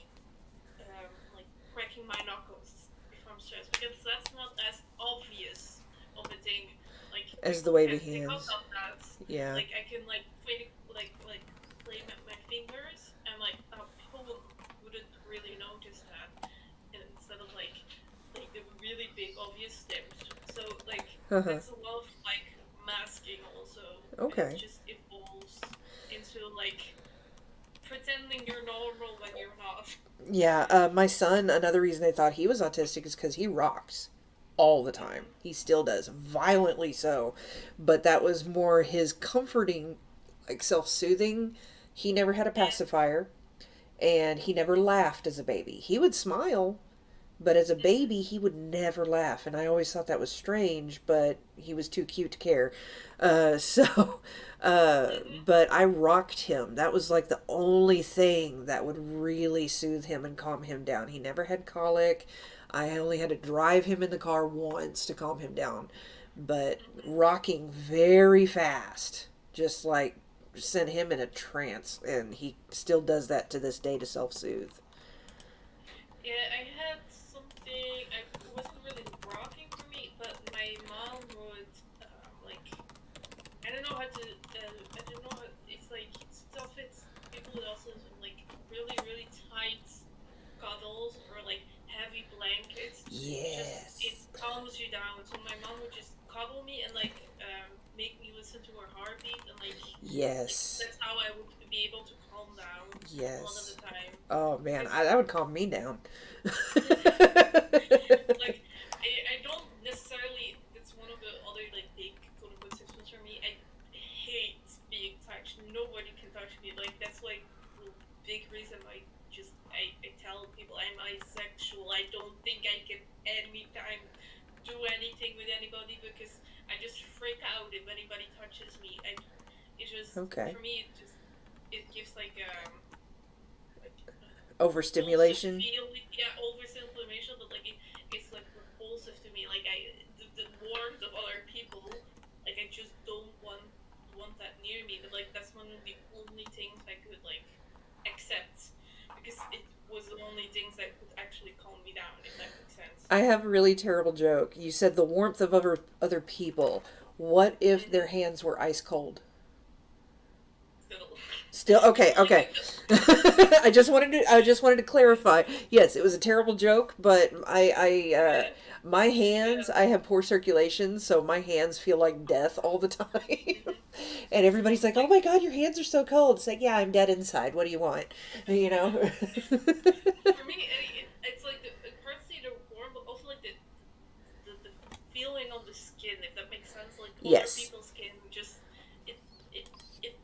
cracking my knuckles if I'm stressed because that's not as obvious of a thing. Like As the people wavy can pick up hands. on that. Yeah. Like I can like play my fingers and like people wouldn't really notice that instead of like the really big obvious steps. So like Uh huh. that's a lot of like masking also, and it Okay. just evolves into like pretending you're normal when you're not. Yeah, my son, another reason they thought he was autistic is because he rocks all the time. Mm-hmm. He still does, violently so. But that was more his comforting, like self soothing. He never had a Yeah. pacifier, and he never laughed as a baby. He would smile, but as a Mm-hmm. baby, he would never laugh. And I always thought that was strange, but he was too cute to care. So, Mm-hmm. but I rocked him. That was like the only thing that would really soothe him and calm him down. He never had colic. I only had to drive him in the car once to calm him down. But Mm-hmm. rocking very fast, just like sent him in a trance. And he still does that to this day to self soothe. Yeah, I had something. It wasn't really rocking for me, but my mom would like I don't know how to. I don't know. It's like stuff. It's people with autism like really tight cuddles or like heavy blankets. Just it Yes. calms you down. So my mom would just cuddle me and like make me listen to her heartbeat and like Yes. that's how I would be able to calm down a lot of the Yes. time Oh man, because that would calm me down. like I don't necessarily that's one of the other like big quote unquote symptoms for me. I hate being touched. Nobody can touch me. Like that's like the big reason I tell people I'm asexual. I don't think I can anytime do anything with anybody because I just freak out if anybody touches me. It just Okay. for me it gives like repulsive Overstimulation. feeling. Yeah, overstimulation, but like it's like repulsive to me. Like the warmth of other people, like I just don't want that near me. But like that's one of the only things I could like accept because it was the only things that could actually calm me down, if that makes sense. I have a really terrible joke. You said the warmth of other people. What if their Mm-hmm. hands were ice cold? Still, Still okay, like okay. I just wanted to clarify. Yes, it was a terrible joke, but yeah, my hands, yeah. I have poor circulation, so my hands feel like death all the time. Mm-hmm. And everybody's like, "Oh Like my god, your hands are so cold." It's like, "Yeah, I'm dead inside. What do you want?" You know? for me, it's like partly the warm, but also like the feeling on the skin, if that makes sense. Like other Yes. people's skin, just it it it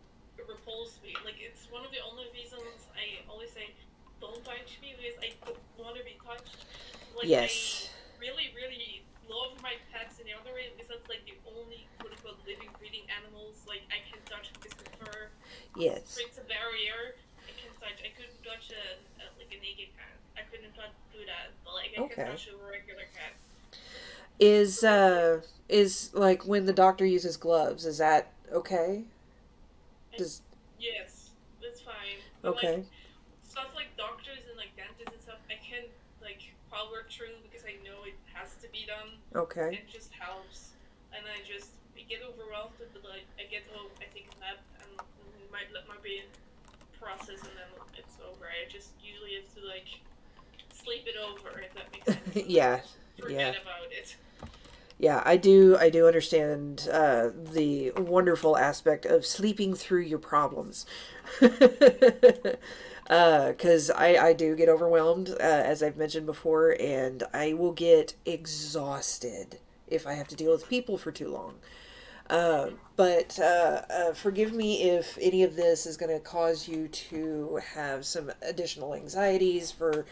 repulsed me. Like it's one of the only reasons I always say don't touch me because I don't want to be touched. Like Yes. I really love my pets in the other way because that's like the only quote unquote living breathing animals like I can touch because the fur Yes. creates a barrier. I can touch. I couldn't touch like a naked cat. I couldn't do that, but like I can Okay. touch a regular cat. Is So that's like is like when the doctor uses gloves, is that okay? I, Does yes, that's fine. But like okay. stuff like doctors and like dentists and stuff, I can like power through because I know it has to be done. Okay. It just helps, and I get overwhelmed, but like I get home, I take a nap, and might let my brain process, and then it's over. I just usually have to like sleep it over if that makes sense, and then Yeah. Yeah. forget about it. Yeah, I do understand the wonderful aspect of sleeping through your problems. Because I do get overwhelmed, as I've mentioned before, and I will get exhausted if I have to deal with people for too long. But forgive me if any of this is going to cause you to have some additional anxieties for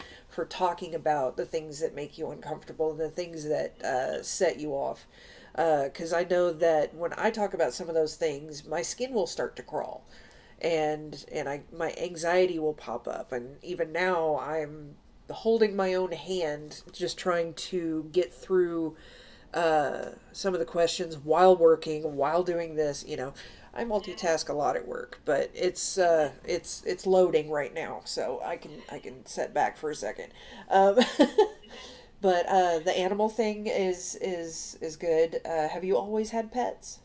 talking about the things that make you uncomfortable and the things that set you off. Because I know that when I talk about some of those things, my skin will start to crawl, and my anxiety will pop up, and even now I'm holding my own hand, just trying to get through some of the questions while working, while doing this. I multitask a lot at work, but it's loading right now, so I can set back for a second. Um, but the animal thing is good. Have you always had pets?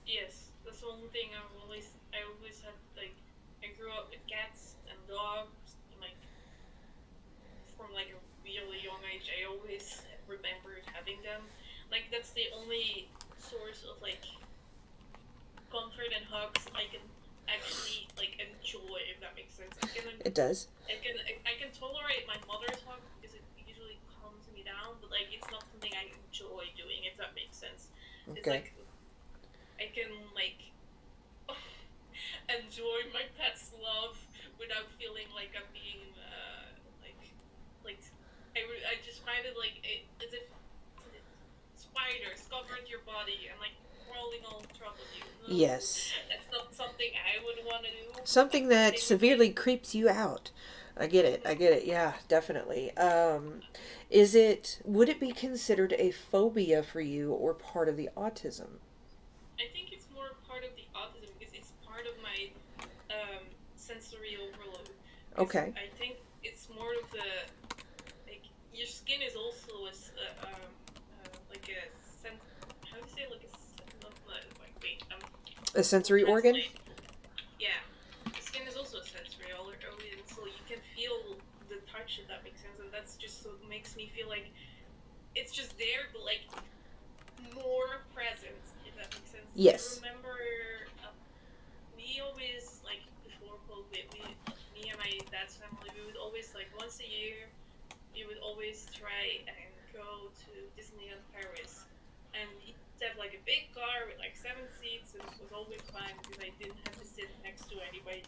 Yes, that's the one thing I always had, like, I grew up with cats and dogs, and like from like a really young age, I always remembered having them. Like that's the only source of like comfort and hugs I can actually like enjoy, if that makes sense. It does. I can tolerate my mother's hug because it usually calms me down, but like it's not something I enjoy doing, if that makes sense. It's Okay. like I can like enjoy my pet's love without feeling like I'm being like I just find it like as if spiders covered your body and like crawling on top of you. No, Yes. that's not something I would want to do. Something that It would be. severely creeps you out. I get it. I Mhm. get it. Yeah, definitely. Would it be considered a phobia for you or part of the autism? I think it's more part of the autism because it's part of my sensory overload. Because Okay. I think it's more of the like your skin is also like a sense. How do you say like a not like wait A will sensory organ? translate. Yeah, the skin is also a sensory organ, so you can feel the touch if that makes sense, and that's just so makes me feel like it's just there, but like more present if that makes sense. I Yes. remember we always like before COVID, me and my dad's family, we would always like once a year we would always try and go to Disneyland Paris. And he used to have like a big car with like 7 seats, and it was always fine because I didn't have to sit next to anybody.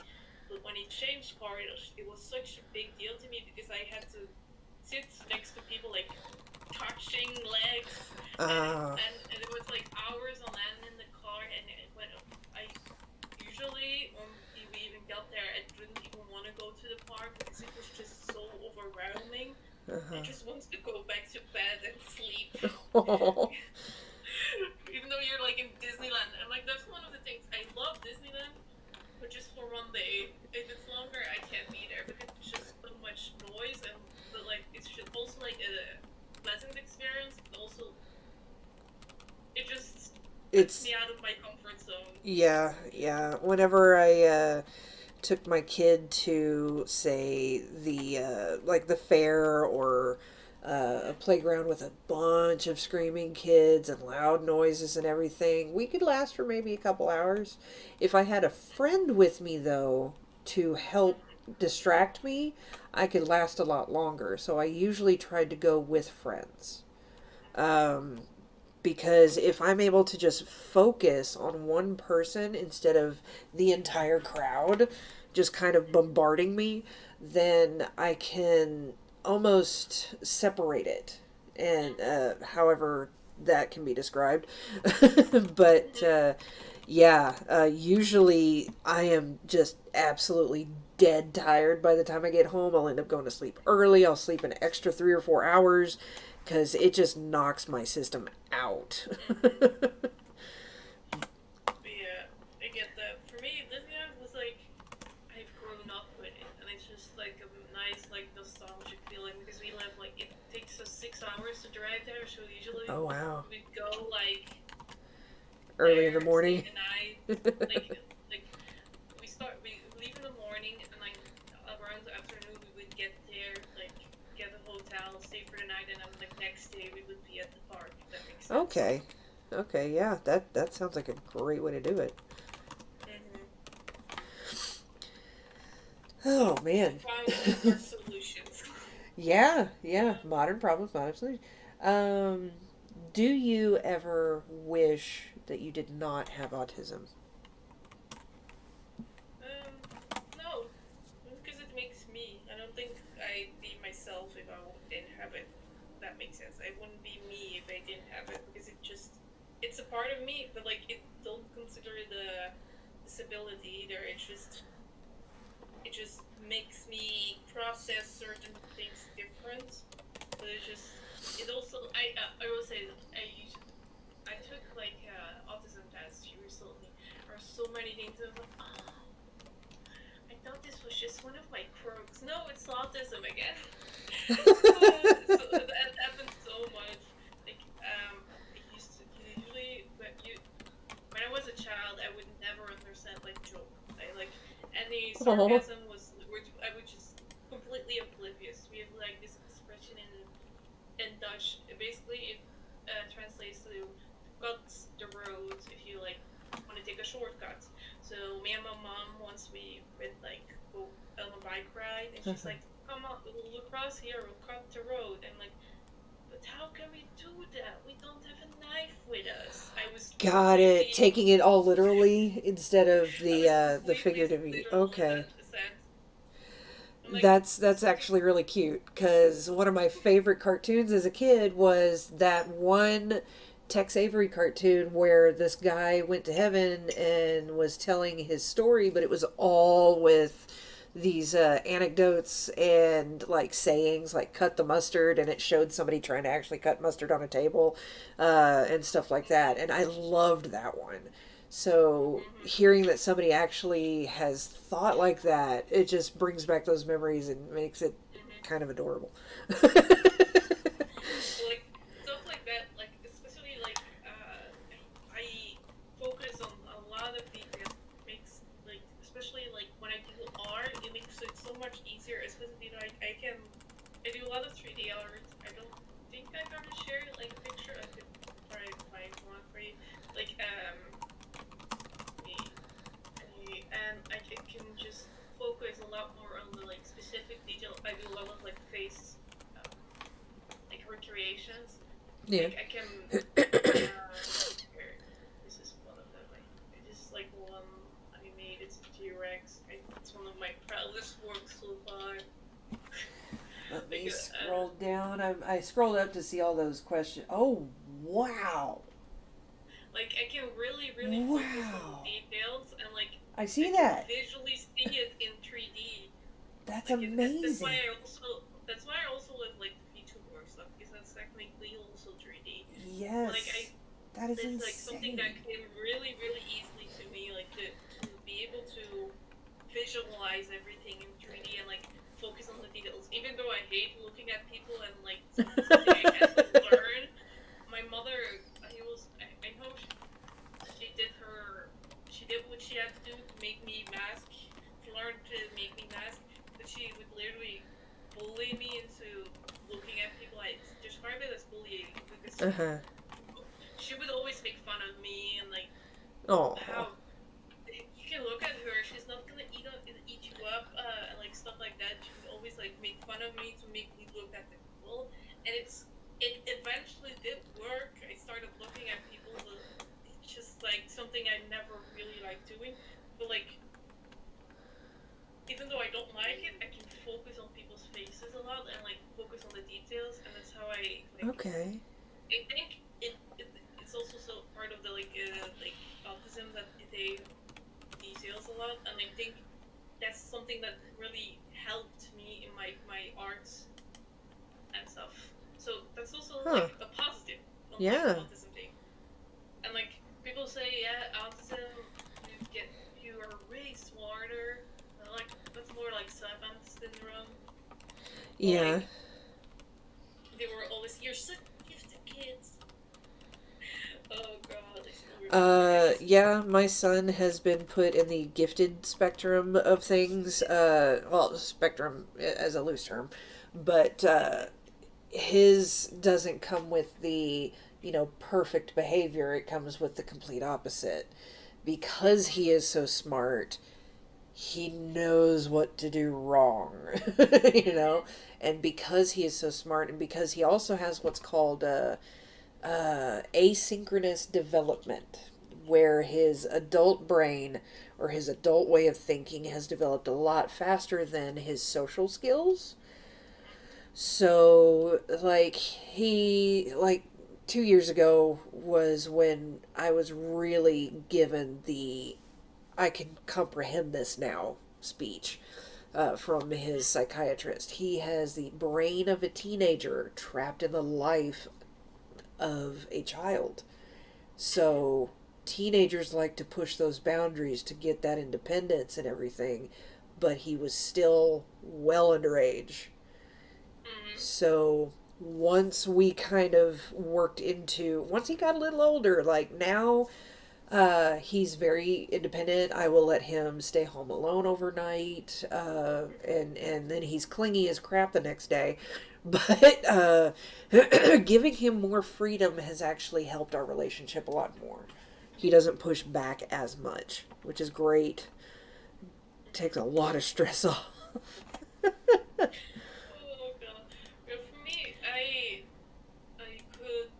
But when he changed car, it was such a big deal to me because I had to sit next to people like touching legs, Uh, and it was like hours on end in the car. And when I usually when we even got there, I didn't even want to go to the park because it was just so overwhelming. I uh-huh. just want to go back to bed and sleep. Oh, Even though you're like in Disneyland. And like that's one of the things I love Disneyland, but just for one day. If it's longer I can't be there because it's just so much noise and but like it's just also like a pleasant experience, but also it just puts it's me out of my comfort zone. yeah, yeah. Whenever I took my kid to say the fair or a Mm-hmm. playground with a bunch of screaming kids and loud noises and everything, we could last for maybe a couple hours. If I had a friend with me though to help Mm-hmm. distract me, I could last a lot longer. So I usually tried to go with friends. Um, because if I'm able to just focus on one person instead of the entire crowd just kind of bombarding me, then I can almost separate it. And however that can be described. but Mm-hmm. yeah, usually I am just absolutely dead tired by the time I get home. I'll end up going to sleep early. I'll sleep an extra 3 or 4 hours because it just knocks my system out. Mm-hmm. Yeah, I get that. For me, Disneyland was like I've grown up with it, and it's just like a nice, like nostalgic feeling because we live like it takes us 6 hours to drive there, so usually Oh, wow. we'd go like Early in the there, stay morning. the night, like we leave in the morning, and like around the afternoon we would get there, like get a hotel, stay for the night, and then like next day we would be at the park. If that makes sense. Okay. Okay, yeah, that sounds like a great way to do it. Mhm. Oh So we man. found our solutions. Yeah, yeah. Modern problems, modern solutions. Um, do you ever wish that you did not have autism? Um, no, because it makes me. I don't think I'd be myself if I didn't have it. That makes sense. I wouldn't be me if I didn't have it because it's a part of me, but like it don't consider the disability either. It just makes me process certain things different. So it also I will say that I took like autism test recently. There are so many things I was like, oh, I thought this was just one of my quirks. No, it's autism again. So that happens so much. Like I used to usually, but you when I was a child, I would never understand like jokes. I like any Oh. sarcasm was I would just completely oblivious. We have like this expression in Dutch. Basically, it translates to cut the road if you like want to take a shortcut. So me and my mom once we went like go on a bike ride, and she's like, "Come on, we'll across here. We'll cut the road." And like, but how can we do that? We don't have a knife with us. Got it. Taking it all literally instead of I was the completely figurative. literal in Okay. that sense. I'm like, That's actually really cute because one of my favorite cartoons as a kid was that one Tex Avery cartoon where this guy went to heaven and was telling his story, but it was all with these anecdotes and like sayings like cut the mustard, and it showed somebody trying to actually cut mustard on a table and stuff like that, and I loved that one. So mm-hmm. hearing that somebody actually has thought like that, it just brings back those memories and makes it Mm-hmm. kind of adorable. Like stuff like that, like especially like I focus on a lot of details. Makes like especially like when I do art, it makes it so much easier. Especially like I do a lot of 3D art. I don't think I've ever shared like a picture. I could try to find one for you. Like me, and can just focus a lot more on the like specific detail. I do a lot of like face um, like recreations. Yeah. Like I can here. This is one of them. I just like one I made. It's a T-Rex. It's one of my proudest works so far. Let Like me scroll down. I scrolled up to see all those questions. Oh, wow. like I can really focus on the Wow. details and like I I see can that. visually see it in 3D. That's Like amazing. that's why I also love like the VTuber stuff because that's technically also 3D. Like Yes. That is it's like something insane. that came really easily to me, like to be able to visualize everything in 3D and like focus on the details. Even though I hate looking at people and like something I had to learn. My mother, I know she did what she had to do to make me mask. She learned to make me mask, but she would literally bully me into looking at people. I describe it as bullying because Uh huh. she would always make fun of me and like Oh. how you can look at her. She's not gonna eat you up and like stuff like that. She would always like make fun of me to make me look at the people, and it eventually did work. I started looking at people. It's just like something I never really liked doing, but like even though I don't like it, I can focus on people's faces a lot and like focus on the details, and that's how I like. Okay. I think it's also so part of the like autism that they details a lot, and I think that's something that really helped me in my arts and stuff. So that's also Huh. like a positive on like the Yeah. autism thing. And like people say, yeah, autism, you are really smarter. Like that's more like savant syndrome. But Yeah. like they were always, you're such gifted kids. Oh god, I still remember. I used to. Yeah, my son has been put in the gifted spectrum of things. Well, spectrum as a loose term, but his doesn't come with the, perfect behavior. It comes with the complete opposite. Because he is so smart, he knows what to do wrong, Mhm. and because he is so smart, and because he also has what's called asynchronous development, where his adult brain or his adult way of thinking has developed a lot faster than his social skills. So, like 2 years ago was when I was really given the I can comprehend this now speech from his psychiatrist. He has the brain of a teenager trapped in the life of a child. So, teenagers like to push those boundaries to get that independence and everything, but he was still well underage. Mhm. So once we kind of worked into, once he got a little older, like now, he's very independent. I will let him stay home alone overnight, and then he's clingy as crap the next day. But giving him more freedom has actually helped our relationship a lot more. He doesn't push back as much, which is great. Takes a lot of stress off. Oh god. Well, for me, I could.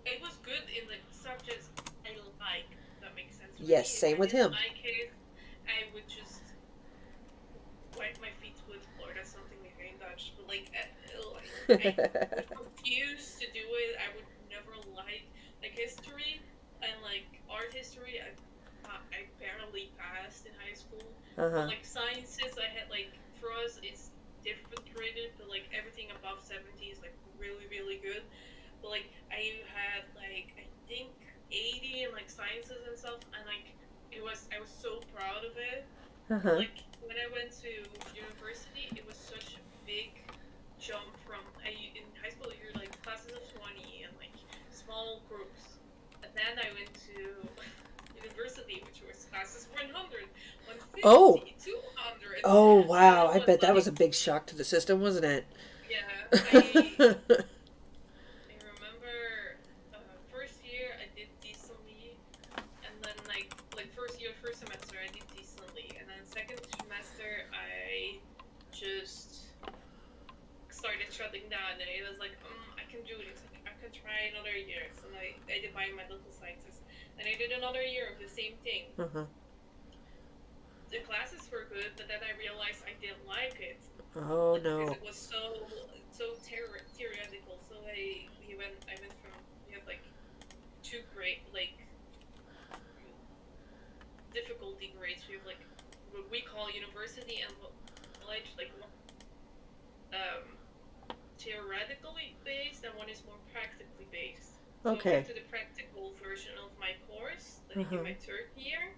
It was good in the subjects I like. If that makes sense for Yes, me. If same I with didn't him. like it, I would just wipe my feet with the floor. That's something we say in Dutch. But like I would refuse to do it. I would never like history and like art history. I barely passed in high school. But Uh-huh. like sciences, I had like for us it's different graded, but like everything above 70 is like really good. But like I had like I think 80 in like sciences and stuff, and like I was so proud of it. But Uh-huh. like when I went to university, it was such a big jump from in high school you're like classes of 20 and like small groups. And then I went to university, which was classes of 100, Oh, 150, 200. oh And wow. it I was bet that was like, a big shock to the system, wasn't it? yeah, I remember first year I did decently, and then like first year, first semester I did decently, and then second semester I just started shutting down, and it was like, I can do this. I can try another year. So I did biomedical sciences, and I did another year of the same thing. Uh-huh. The classes were good, but then I realized I didn't like it, Oh like because no. it was so theoretical. So I went from we have like two grade like difficulty grades. We have like what we call university and what college, like um theoretically based and one is more practically based. So I went Okay. to the practical version of my course that I did Uh-huh. my third year,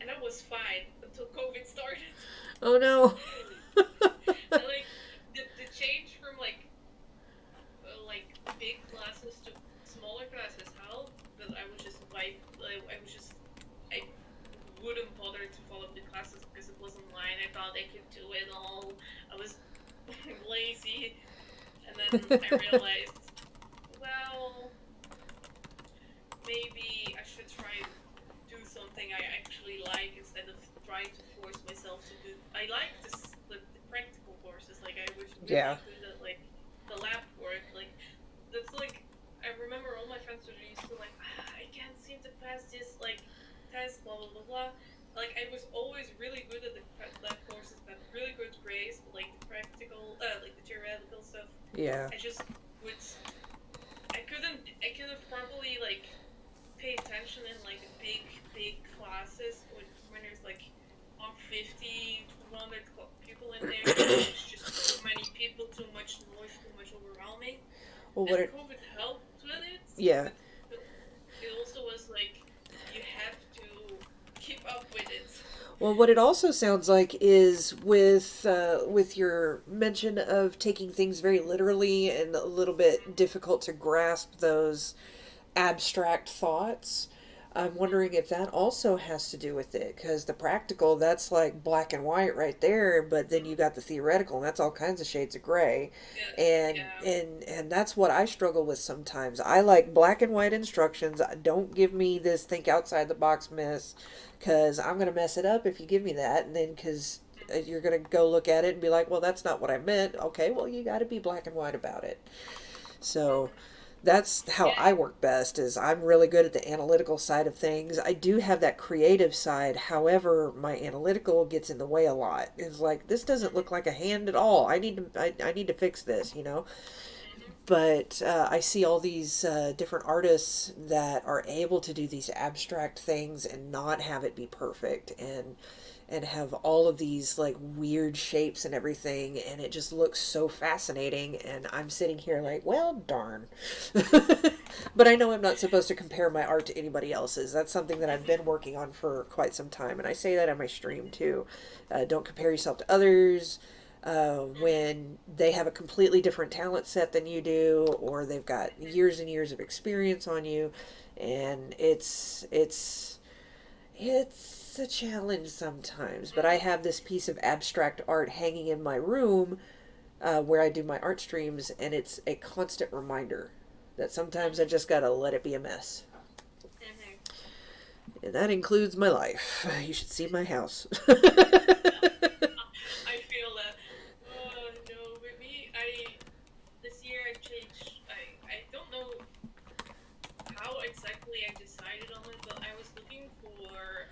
and that was fine until COVID started. Oh no. And like the change from like big classes to smaller classes helped, but I was just I wouldn't bother to follow the classes because it was online. I thought I could do it all. I was lazy, and then I realized, well, maybe I should try do something I actually like instead of trying to force myself to do. I like the practical courses. Like I was Yeah. really good at like the lab work. Like that's like I remember all my friends were used to like I can't seem to pass this like test blah blah blah blah. Like I was always really good at the lab courses, but really good grades. But like the practical, like the theoretical stuff, Yeah. I just would I could have probably like pay attention in like the big classes when there's like 150 200 people in there and there's just too many people, too much noise, too much overwhelming. Well, And what it? COVID helped with it, Yeah. but it also was like you have to keep up with it. Well, what it also sounds like is with your mention of taking things very literally and a little bit difficult to grasp those abstract thoughts. I'm wondering if that also has to do with it, because the practical, that's like black and white right there, but then you got the theoretical, and that's all kinds of shades of gray. Yeah, And yeah. and that's what I struggle with sometimes. I like black and white instructions. Don't give me this think outside the box mess, because I'm going to mess it up if you give me that, and then because you're going to go look at it and be like, well, that's not what I meant. Okay, well, you got to be black and white about it. So Mhm. that's how Yeah, I work best is I'm really good at the analytical side of things. I do have that creative side. However, my analytical gets in the way a lot. It's like this doesn't look like a hand at all. I need to fix this, you know. mhm. But I see all these different artists that are able to do these abstract things and not have it be perfect and have all of these like weird shapes and everything, and it just looks so fascinating, and I'm sitting here like, well, darn. But I know I'm not supposed to compare my art to anybody else's. That's something that I've been working on for quite some time, and I say that on my stream too. Don't compare yourself to others. When they have a completely different talent set than you do, or they've got years and years of experience on you, and it's a challenge sometimes, but I have this piece of abstract art hanging in my room where I do my art streams, and it's a constant reminder that sometimes I just gotta let it be a mess. Mhm. And that includes my life. You should see my house. I feel that. Oh no, with me, I this year I changed. I don't know how exactly I decided on it, but I was looking for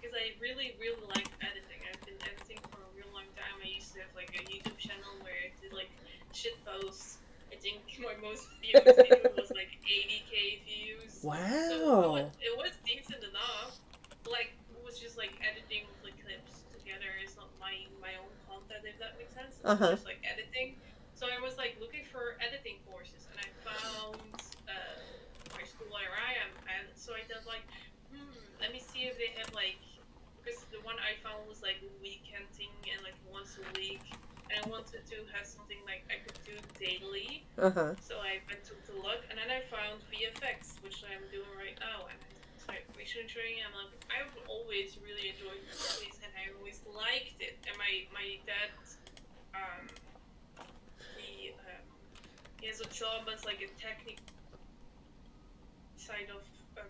because I really like editing. I've been editing for a real long time. I used to have like a YouTube channel where I did like shit posts. I think my most viewed video was like 80K views, so Wow. it was decent enough. Like it was just like editing with like clips together. It's not my own content, if that makes sense. It Uh was huh. just like editing. So I was like looking for editing courses, and I found my school where I am, and so I thought like, let me see if they have like because the one I found was like a weekend thing and like once a week, and I wanted to have something like I could do daily. Uh huh. So I went to look, and then I found VFX, which I'm doing right now, and I started training. I'm like, I've always really enjoyed movies, and I always liked it. And my dad, um, he has a job as like a technical side of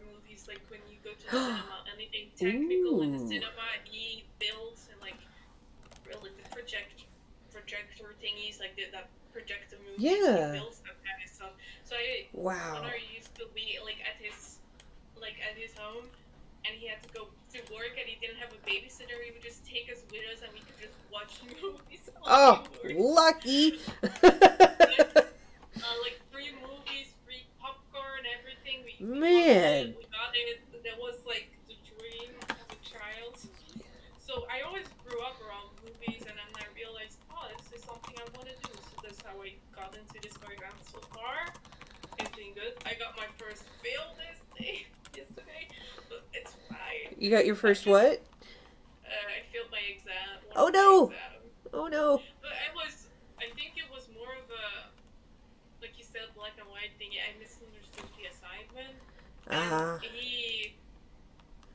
movies, like when you go to the cinema, anything technical in the Ooh. cinema, he builds and like really the projector thingies, like that project the movies. He Yeah. builds that kind of stuff. So I when Wow. I used to be like at his home, and he had to go to work, and he didn't have a babysitter, he would just take us with us, and we could just watch movies while he Oh, worked. lucky. Like free movies, free popcorn, everything. We loved it. Man. We got it. That was like the dream as a child. So I always grew up around movies, and then I realized, oh, this is something I want to do. So that's how I got into this program. So far, it's been good. I got my first fail this day yesterday, but it's fine. You got your I first just what? I failed my exam, one Oh of my no. exams, Oh no. but I think it was more of a like you said, black and white thing. I misunderstood the assignment, and Uh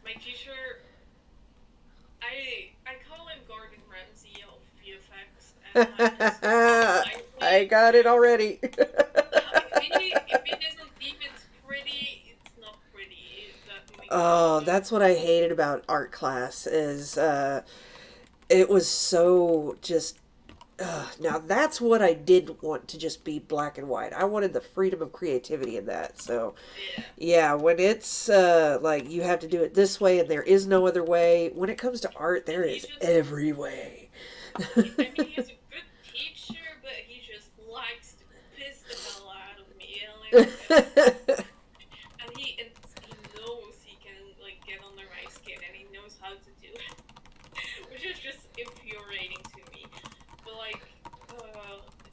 my teacher, I call him Gordon Ramsay of VFX, and I just took it huh. I lightly. got it already. If he doesn't deem it's pretty, it's not pretty. If that makes any Oh, sense. that's what I hated about art class is it was so just now that's what I did want to just be black and white. I wanted the freedom of creativity in that. So, Yeah, yeah, when it's like you have to do it this way and there is no other way, when it comes to art and there he is just. every way. I mean, he's a good teacher, but he just likes to piss the hell out of me. And like, and he knows he can like get under my skin, and he knows how to do it, which is just infuriating to me. But like,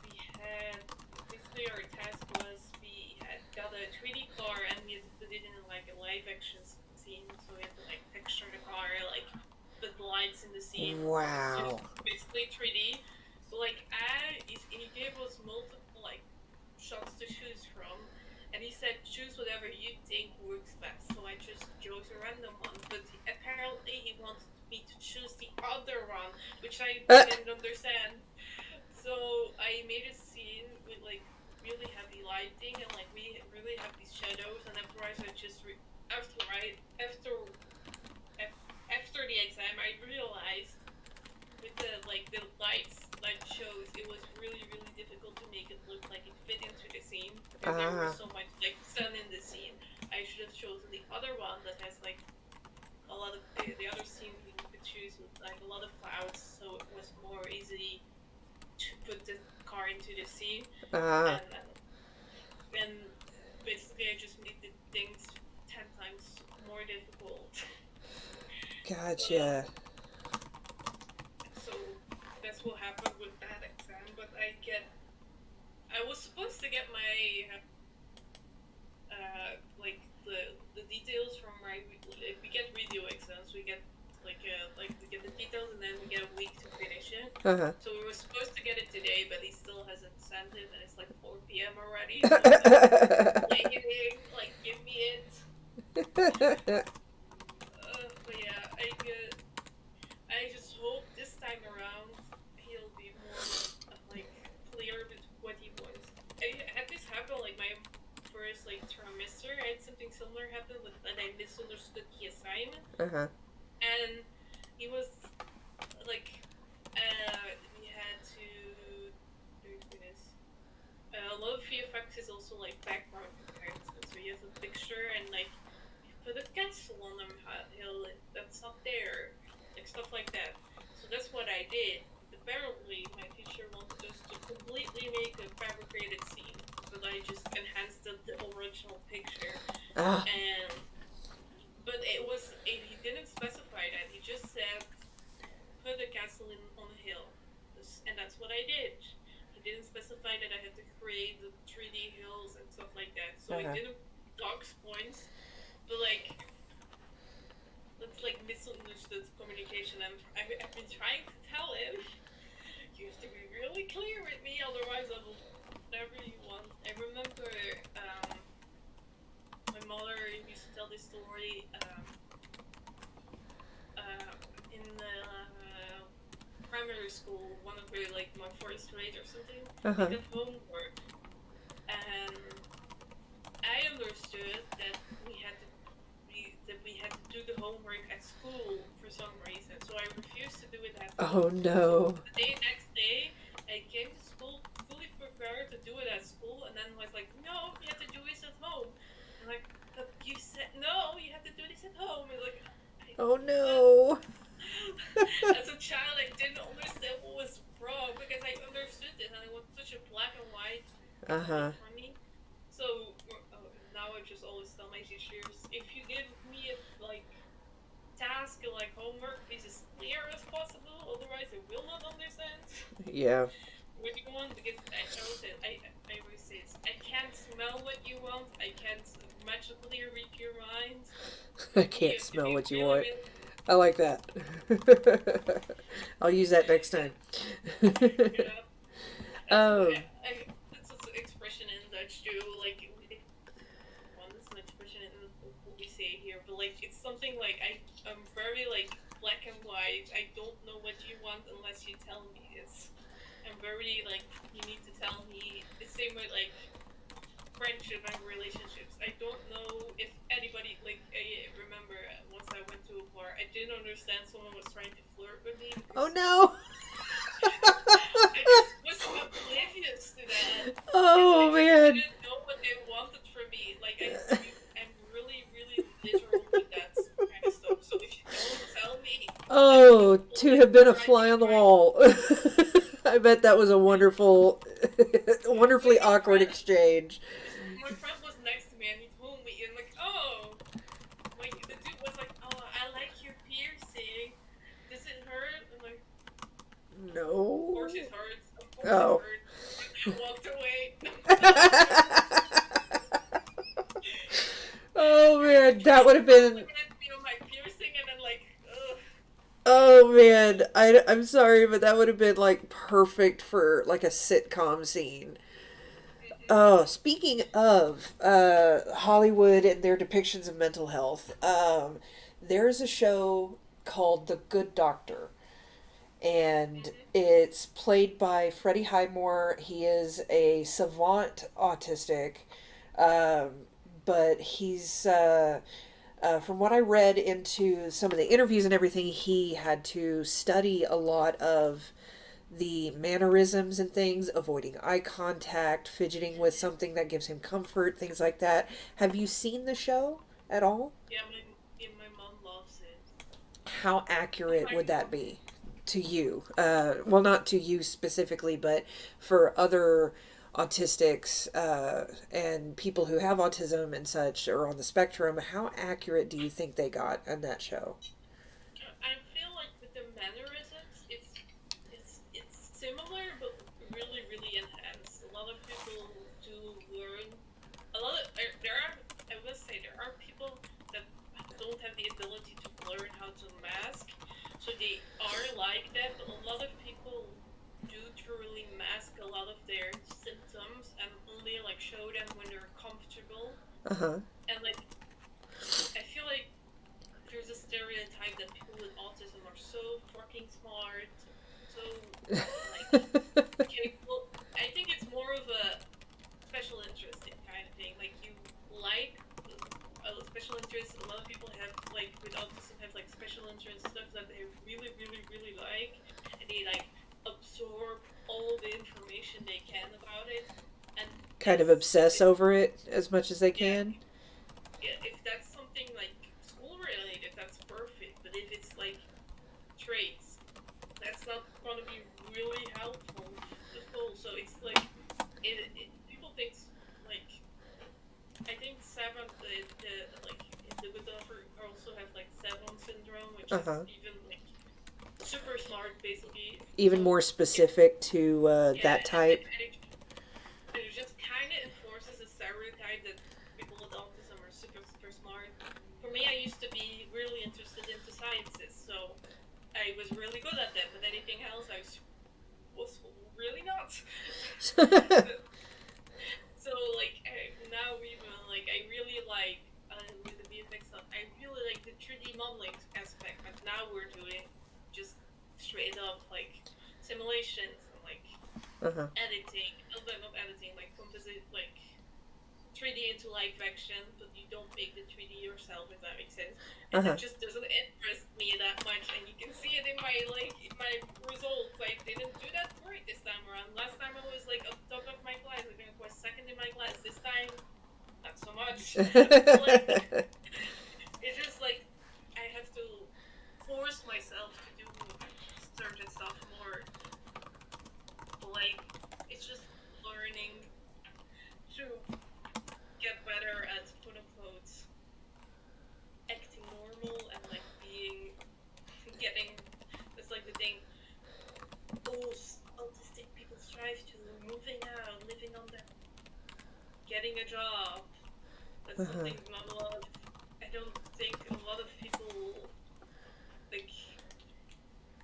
we had basically our task was we had got a 3D car, and we had to put it in like a live action scene. So we had to like texture the car, like put lights in the scene. So it's Wow. just basically 3D. But like, he gave us multiple like shots to choose from, And he said, choose whatever you think works best. So I just chose a random one. But apparently he wanted me to choose the other one, which I didn't understand. So I made a scene with like really heavy lighting and like we really have these shadows. And afterwards, I just after the exam, I realized with the light shows, it was really difficult to make it look like it fit into the scene because there was so much like sun in the scene. I should have chosen the other one that has like a lot of the other scene you could choose with like a lot of clouds, so it was more easy to put the car into the scene. And basically I just made the things 10 times more difficult. Gotcha. So that's what happened with that exam. But I was supposed to get my like the details from my we get video exams. We get we get the details and then we get a week to finish it. So we were supposed to get it today, but he still hasn't sent it, and it's like 4 p.m. already. So I'm like, give me it. But yeah, I just hope this time around he'll be more like clear with what he wants. I had this happen like my first like trimester. I had something similar happen with that I misunderstood the assignment, and he was like, we had to do this. A lot of VFX is also like background comparison. So you have a picture and like you put a castle on a hill that's not there, like stuff like that. So that's what I did. Apparently, my teacher wanted us to completely make a fabricated scene, but I just enhanced the original picture. And but he didn't specify that. He just said put a castle on a hill, and that's what I did. He didn't specify that I had to create the 3D hills and stuff like that. So I didn't dox points, but like that's like misunderstood communication. And I've been trying to tell him you have to be really clear with me, otherwise I will whatever you want. I remember my mother used to tell this story in the primary school, one of her like my first grade or something. We did homework, and I understood that we had to do the homework at school for some reason, so I refused to do it at home. Oh no. So the next day, I came to school fully prepared to do it at school, and then was like, no, you have to do this at home. I'm like, but you said no, you have to do this at home. And like, oh no. As a child, I didn't understand what was wrong because I understood it, and it was such a black and white for me. So now I just always tell my teachers, if you give me a like task like homework, please as clear as possible. Otherwise, I will not understand. Yeah. What you want, because I always say I can't smell what you want. I can't magically read your mind. I can't smell what you want. I like that. I'll use that next time. Yeah. That's also an expression in Dutch too. Like, it's an expression in what we say here, but like it's something like I'm very like black and white. I don't know what you want unless you tell me this. I'm very like you need to tell me. The same with like friendship and relationships. I don't know if anybody like I remember once I went to a bar, I didn't understand someone was trying to flirt with me. Oh no. I just was oblivious to that. Oh man. I didn't know what they wanted from me. Like I'm really literal with that kind of stuff. So if you don't tell me, oh, to have been a fly on the wall. I bet that was a wonderfully awkward exchange. My friend was next to me and he told me, and like, oh, like the dude was like, oh, I like your piercing. Does it hurt? I'm like, no. of course it hurts. Of course Oh. it hurts. I walked away. Oh man, that would have been. Looking at me on my piercing and then like, ugh. Oh man, I'm sorry, but that would have been like perfect for like a sitcom scene. Oh, speaking of Hollywood and their depictions of mental health, there's a show called The Good Doctor, and Mm-hmm. it's played by Freddie Highmore. He is a savant autistic, um, but from what I read into some of the interviews and everything, he had to study a lot of the mannerisms and things, avoiding eye contact, fidgeting with Mm-hmm. something that gives him comfort, things like that. Have you seen the show at all? Yeah, my mom loves it. How Oh accurate my would that god. be to you? Well, not to you specifically, but for other autistics and people who have autism and such or on the spectrum, how accurate do you think they got on that show? I feel like with the mannerisms, it's similar but really really enhanced. A lot of people do learn. A lot of there are. I must say there are people that don't have the ability to learn how to mask, so they are like that. But a lot of people do truly mask a lot of their symptoms and only like show them when they're comfortable. Uh huh. And like I feel like there's a stereotype that people with autism are so fucking smart, so like capable. I think it's more of a special interest in kind of thing. Like you like a special interest. A lot of people have like with autism have like special interest stuff that they really, really, really like, and they like absorb all the information they can about it. And Kind of that's if obsess it, over it as much as they yeah, can. if that's something like school related, that's perfect. But if it's like traits, that's not going to be really helpful to school. So it's like people think like I think seven the like in the good doctor also have like seven syndrome, which Uh is huh. even like super smart basically. Even So more it specific to yeah, that type. it just kind of enforces a stereotype that people with autism are super super smart. For me, I used to be really interested into sciences, so I was really good at that. But anything else, was really not. so, so like now even like I really like with the VFX stuff, I really like the 3D modeling aspect. But now we're doing just straight up like simulations and like Uh huh. editing, not editing, like composite, like 3D into live action, but you don't make the 3D yourself, if that makes sense. Uh And huh. it just doesn't interest me that much, and you can see it in my results. I didn't do that great this time around. Last time I was like up top of my class. I think I was second in my class. This time, not so much. So like, it's just like I have to force myself to do certain stuff more. Like it's just learning to get better at quote unquote acting normal and like being getting that's like the thing all autistic people strive to moving out, living on their getting a job. That's Uh huh. something not a lot of I don't think a lot of people like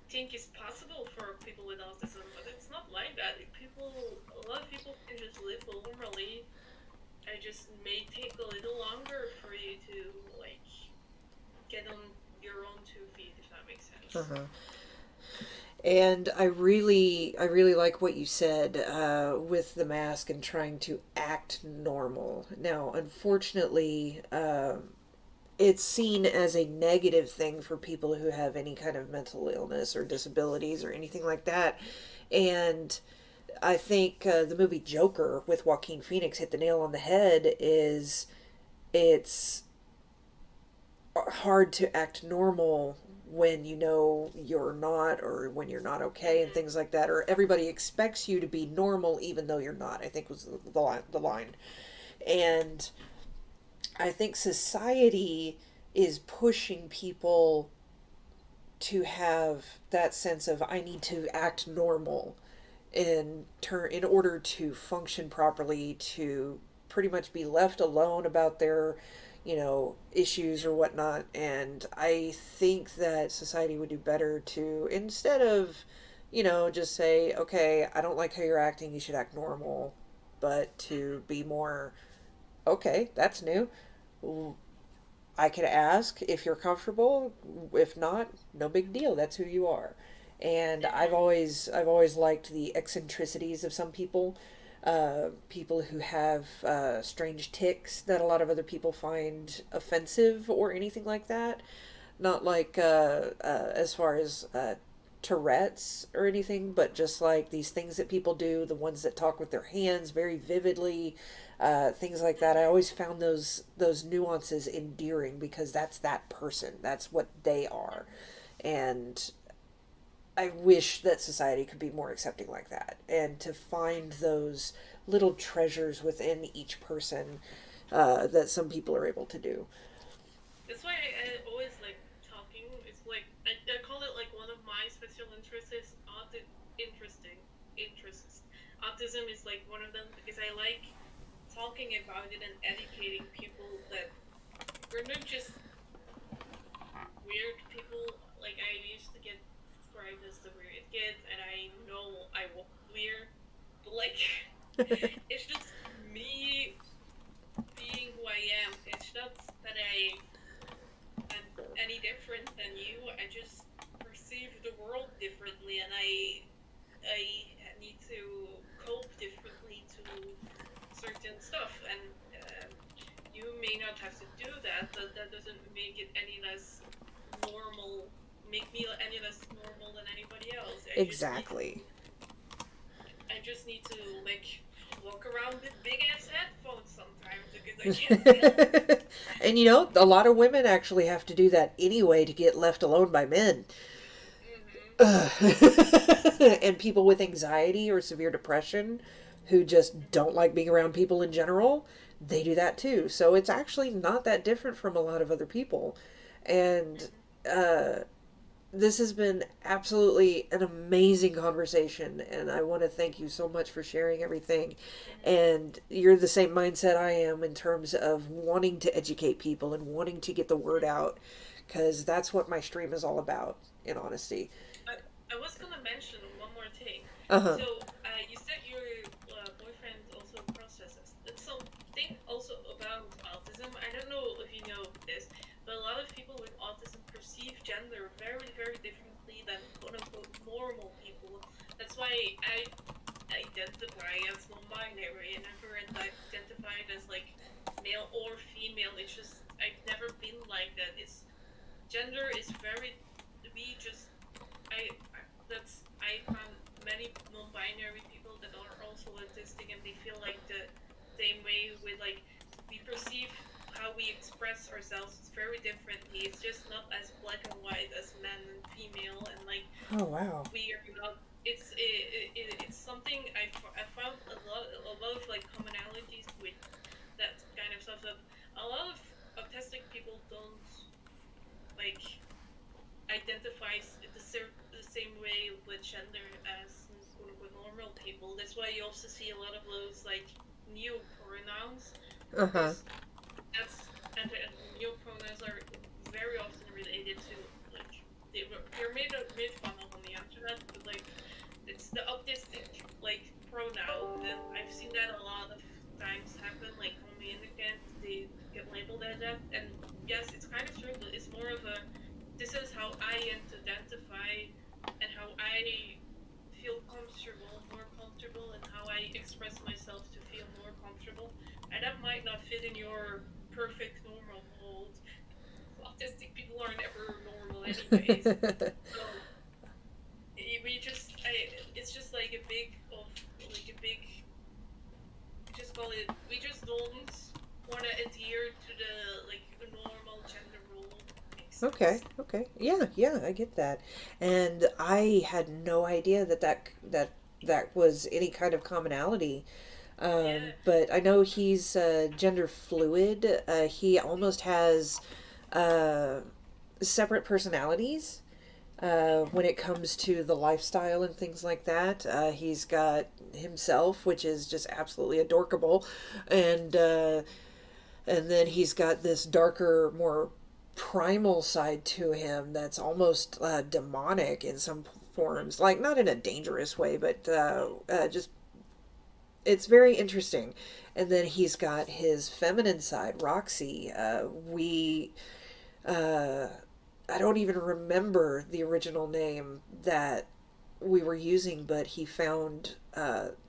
think is possible for people with autism, but it's not like that. People a lot of people can just live normally. I just may take a little longer for you to like get on your own 2 feet, if that makes Uh sense. huh. And I really like what you said with the mask and trying to act normal. Now, unfortunately, it's seen as a negative thing for people who have any kind of mental illness or disabilities or anything like that. And I think the movie Joker with Joaquin Phoenix hit the nail on the head. Is it's hard to act normal when you know you're not, or when you're not okay and Mm-hmm. things like that, or everybody expects you to be normal even though you're not, I think was the line. And I think society is pushing people to have that sense of I need to act normal in order to function properly, to pretty much be left alone about their issues or whatnot. And I think that society would do better to, instead of just say, okay, I don't like how you're acting, you should act normal, but to be more, okay, that's new. I could ask if you're comfortable. If not, no big deal. That's who you are. And I've always liked the eccentricities of some people. People who have strange tics that a lot of other people find offensive or anything like that. Not like as far as Tourette's or anything, but just like these things that people do, the ones that talk with their hands very vividly, things like that. I always found those nuances endearing because that's that person. That's what they are, and I wish that society could be more accepting like that, and to find those little treasures within each person that some people are able to do. That's why I always like talking. It's like I call it like one of my special interests is interesting interests. Autism is like one of them because I like talking about it and educating people that we're not just weird people. Like I used to get described as the weird kid, and I know I was weird, but like it's just me being who I am. It's not that I'm any different than you. I just perceive the world differently, and I need to cope differently to certain stuff. And you may not have to do that, but that doesn't make it any less normal. Make me any less normal than anybody else. Exactly. I just need to like walk around with big ass headphones sometimes because I can't help. And a lot of women actually have to do that anyway to get left alone by men. Mm-hmm. And people with anxiety or severe depression who just don't like being around people in general, they do that too. So it's actually not that different from a lot of other people. And uh, this has been absolutely an amazing conversation, and I want to thank you so much for sharing everything. And you're the same mindset I am in terms of wanting to educate people and wanting to get the word out, because that's what my stream is all about, in honesty. I was gonna mention one more thing. Uh huh. So, you said your boyfriend also processes. It's something also about autism. I don't know if you know this, but a lot of people with autism perceive gender very, very differently than quote unquote normal people. That's why I identify as non-binary and never identified as like male or female. It's just I've never been like that. It's gender is very we just that's I found many non-binary people that are also autistic and they feel like the same way with like we perceive how we express ourselves very differently. It's just not as black and white as man and female and like Oh, wow. we are not. It's something I found a lot of like commonalities with that kind of stuff. That a lot of autistic people don't like identifies the same way with gender as quote unquote normal people. That's why you also see a lot of those like new pronouns Uh huh. because that's and new pronouns are very often related to like they're made fun of on the internet, but like it's the autistic like pronoun. And I've seen that a lot of times happen like on the internet. They get labeled as that, and yes, it's kind of true, but it's more of a this is how I identify and how I feel comfortable, more comfortable, and how I express myself to feel more comfortable. And that might not fit in your perfect normal mold. Autistic people are never normal, anyways. So it's just like a big of like a big. We just call it. We just don't want to adhere to the like a normal gender role. Makes Okay, sense. okay. Yeah, yeah, I get that. And I had no idea that was any kind of commonality. Yeah. But I know he's gender fluid. He almost has uh, separate personalities when it comes to the lifestyle and things like that. He's got himself, which is just absolutely adorkable, and and then he's got this darker, more primal side to him that's almost demonic in some forms. Like not in a dangerous way, but just it's very interesting. And then he's got his feminine side, Roxy. We I don't even remember the original name that we were using, but he found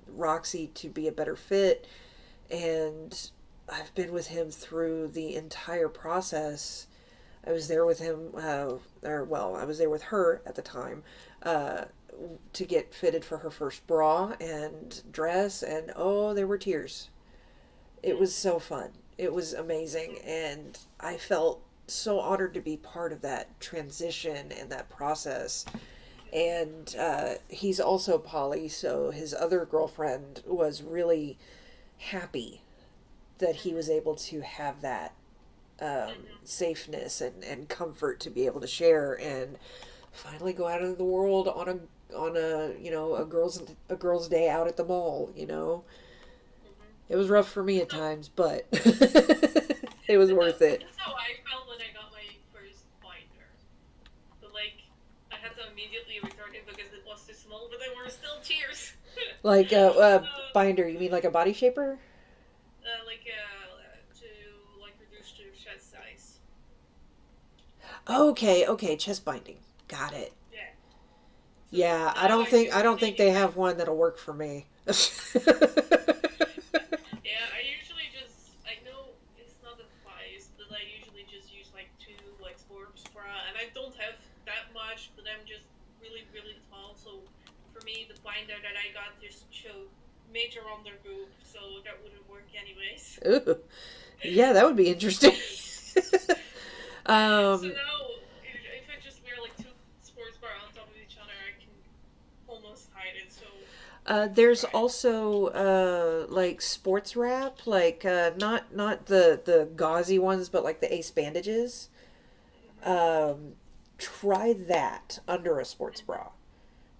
Roxy to be a better fit, and I've been with him through the entire process. I was there with him, I was there with her at the time, uh, to get fitted for her first bra and dress, and oh, there were tears. It was so fun. It was amazing, and I felt so honored to be part of that transition and that process. And he's also poly, so his other girlfriend was really happy that he was able to have that safeness and comfort to be able to share and finally go out into the world on a a girls' day out at the mall. It was rough for me at times, but it was worth it. That's how I felt when I got my first binder. But like, I had to immediately return it because it was too small, but there were still tears. Like uh, binder, you mean like a body shaper? to like reduce your chest size. Okay, okay, chest binding. Got it. Yeah. So Yeah, I now don't I think I don't think usually they have one that'll work for me. yeah, I usually just I know it's not advised, but I usually just use like two like sports bra, and I don't have that much, but I'm just really tall, so for me the binder that I got just showed major under boob, so that wouldn't work anyways. Ooh. Yeah, that would be interesting. So um, now if I just wear like two sports bra on top of each other, I can almost hide it. So it's there's fine. also like sports wrap, like not the gauzy ones, but like the ace bandages. Hmm. Um, Try that under a sports bra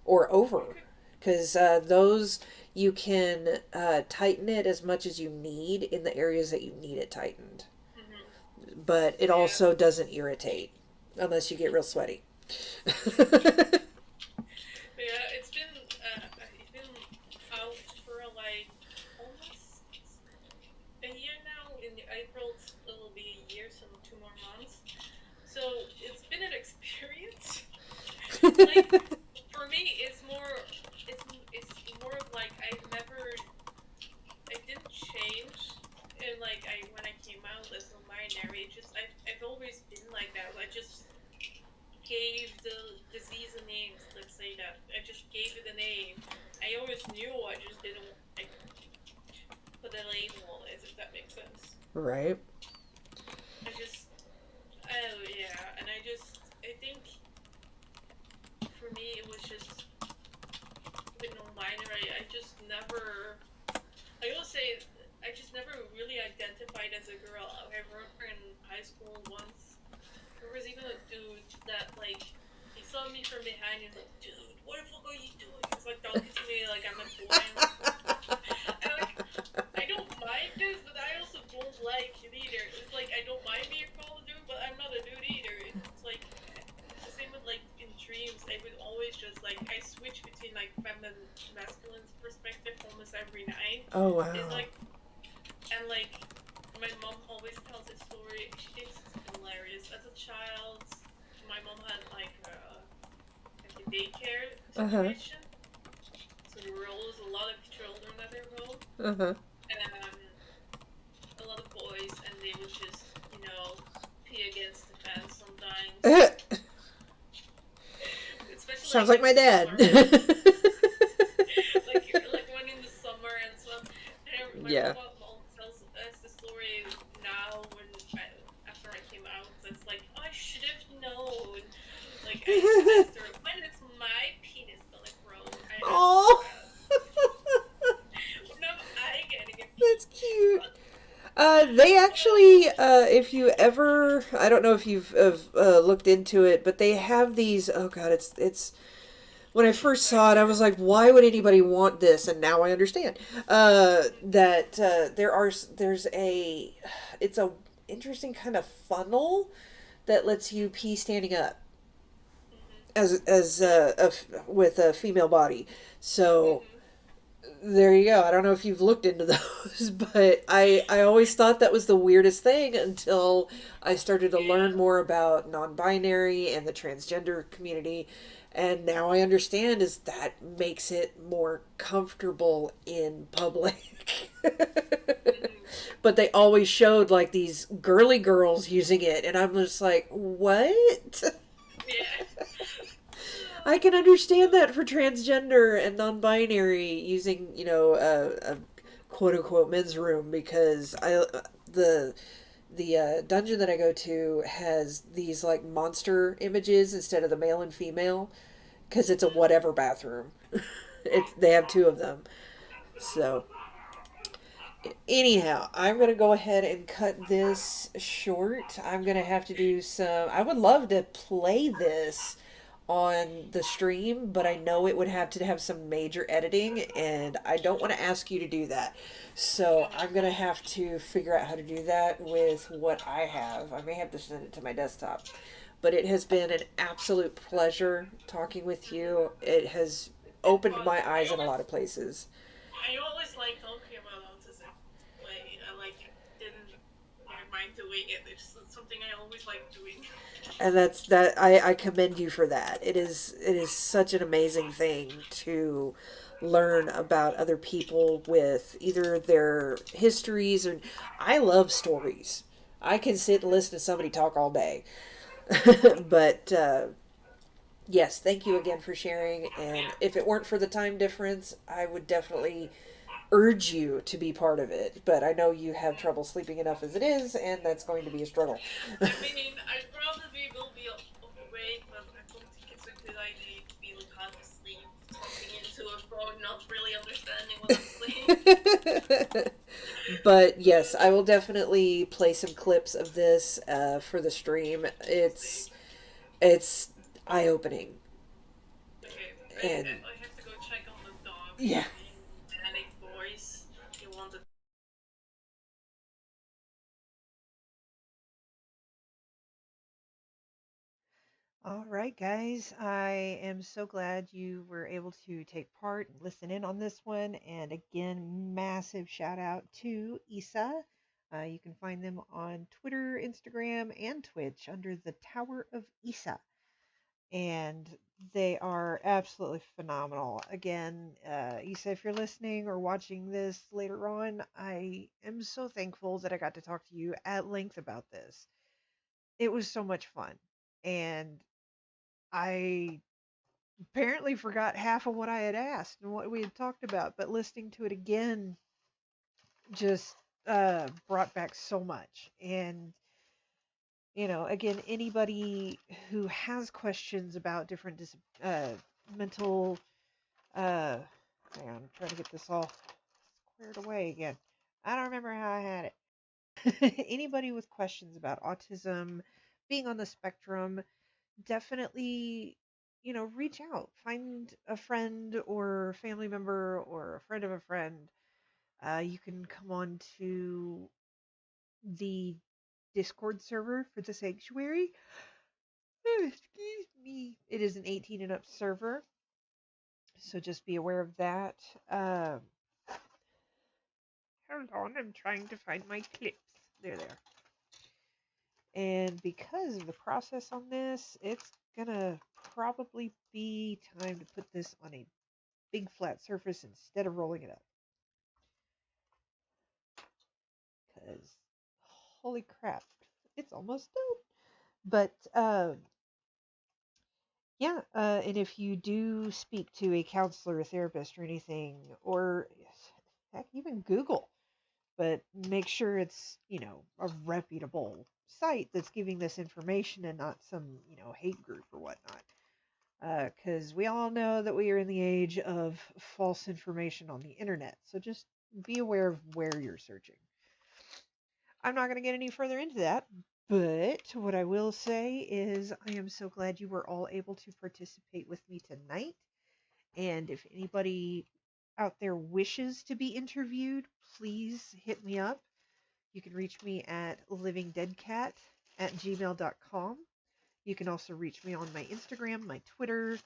or over, Okay. because those you can tighten it as much as you need in the areas that you need it tightened, Hmm. but it Yeah. also doesn't irritate unless you get real sweaty. But yeah, it's been out for like almost a year now. In April, it'll be a year, so 2 more months. So it's been an experience. Like for me, it's it's more of like I didn't change, and like I when I came out as non-binary, it just I've always been like that. I just gave the disease a name. Let's say that I just gave it a name. I always knew. I just didn't like put a label on it. If that makes sense. Right. I just oh yeah, and I think for me it was just with non-binary. I just never. I will say I just never really identified as a girl. I remember in high school once there was even a dude that like he saw me from behind and he's like, dude, what the fuck are you doing? He's like talking to me like I'm a boy. I'm like, and like I don't mind this, but I also don't like it either. It's like I don't mind being called a dude, but I'm not a dude either. It's like the same with like in dreams. I would always just like I switch between like feminine, masculine perspective almost every night. Oh It's wow. like and like my mom always tells this story. She thinks it's hilarious. As a child, my mom had like a daycare Uh huh. situation, so there were always a lot of children at her home, Uh huh. and a lot of boys, and they would just pee against the fence sometimes, especially Sounds like like in my the dad. summer, like when in the summer and stuff. And my Yeah. mom tells us the story now after I came out. It's like I should have known. Like I asked her when is my penis gonna grow. I asked her Oh, that. When am I getting a that's cute. penis? They actually, if you ever, I don't know if you've looked into it, but they have these. Oh God, it's. When I first saw it, I was like, "Why would anybody want this?" And now I understand that there's a, it's a interesting kind of funnel that lets you pee standing up Mhm. as with a female body. So Mhm. There you go. I don't know if you've looked into those, but I always thought that was the weirdest thing until I started to learn Yeah. more about non-binary and the transgender community, and now I understand is that makes it more comfortable in public. Mm-hmm. But they always showed like these girly girls using it, and I'm just like, what? Yeah. I can understand that for transgender and non-binary using, a quote unquote men's room because the dungeon that I go to has these like monster images instead of the male and female because it's a whatever bathroom. They have two of them. So anyhow, I'm gonna go ahead and cut this short. I'm gonna have to do some. I would love to play this on the stream, but I know it would have to have some major editing, and I don't want to ask you to do that. So I'm gonna have to figure out how to do that with what I have. I may have to send it to my desktop. But it has been an absolute pleasure talking with you. It has It opened was. my eyes in a lot of places. I always like talking about autism. Like I didn't mind doing it. It's something I always like doing. And I commend you for that. It is such an amazing thing to learn about other people with either their histories or I love stories. I can sit and listen to somebody talk all day. But yes, thank you again for sharing. And Yeah. if it weren't for the time difference, I would definitely urge you to be part of it. But I know you have trouble sleeping enough as it is, and that's going to be a struggle. I mean, I probably will be awake, but I don't think it's a good idea to be like half asleep, talking into a phone, not really understanding what I'm saying. But yes, I will definitely play some clips of this for the stream. It's eye opening, Okay, and I have to go check on the dog. yeah. He's being panic voice. He wanted. All right, guys. I am so glad you were able to take part and listen in on this one. And again, massive shout out to Isa. You can find them on Twitter, Instagram, and Twitch under the Tower of Isa. And they are absolutely phenomenal. Again, Isa, if you're listening or watching this later on, I am so thankful that I got to talk to you at length about this. It was so much fun. And I apparently forgot half of what I had asked and what we had talked about, but listening to it again just brought back so much. And, again, anybody who has questions about different mental, uh, hang on, I'm trying to get this all squared away again. I don't remember how I had it. Anybody with questions about autism, being on the spectrum, definitely, reach out. Find a friend or family member or a friend of a friend. You can come on to the Discord server for the sanctuary. Oh, excuse me. It is an 18 and up server, so just be aware of that. Hold on, I'm trying to find my clips. There they are. And because of the process on this, it's gonna probably be time to put this on a big flat surface instead of rolling it up. Because, holy crap, it's almost done. But, yeah, and if you do speak to a counselor, a therapist, or anything, or heck, even Google, but make sure it's, a reputable site that's giving this information and not some, hate group or whatnot. Because we all know that we are in the age of false information on the internet. So just be aware of where you're searching. I'm not going to get any further into that, but what I will say is I am so glad you were all able to participate with me tonight. And if anybody out there wishes to be interviewed, please hit me up. You can reach me at livingdeadcat@gmail.com. You can also reach me on my Instagram, my Twitter,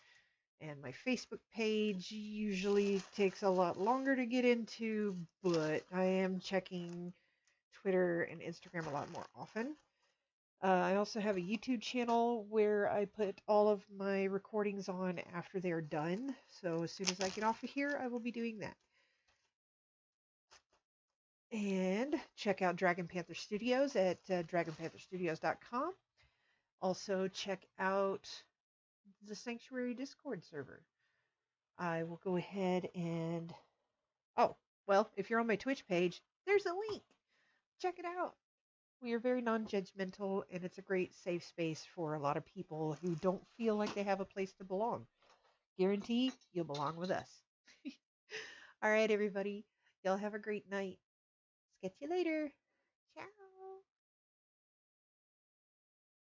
And my Facebook page usually takes a lot longer to get into, but I am checking Twitter and Instagram a lot more often. I also have a YouTube channel where I put all of my recordings on after they're done. So as soon as I get off of here, I will be doing that. And check out Dragon Panther Studios at dragonpantherstudios.com. Also check out the Sanctuary Discord server. I will go ahead and... Oh, well, if you're on my Twitch page, there's a link. Check it out. We are very non-judgmental, and it's a great safe space for a lot of people who don't feel like they have a place to belong. Guarantee you'll belong with us. All right, everybody. Y'all have a great night. Sketch you later.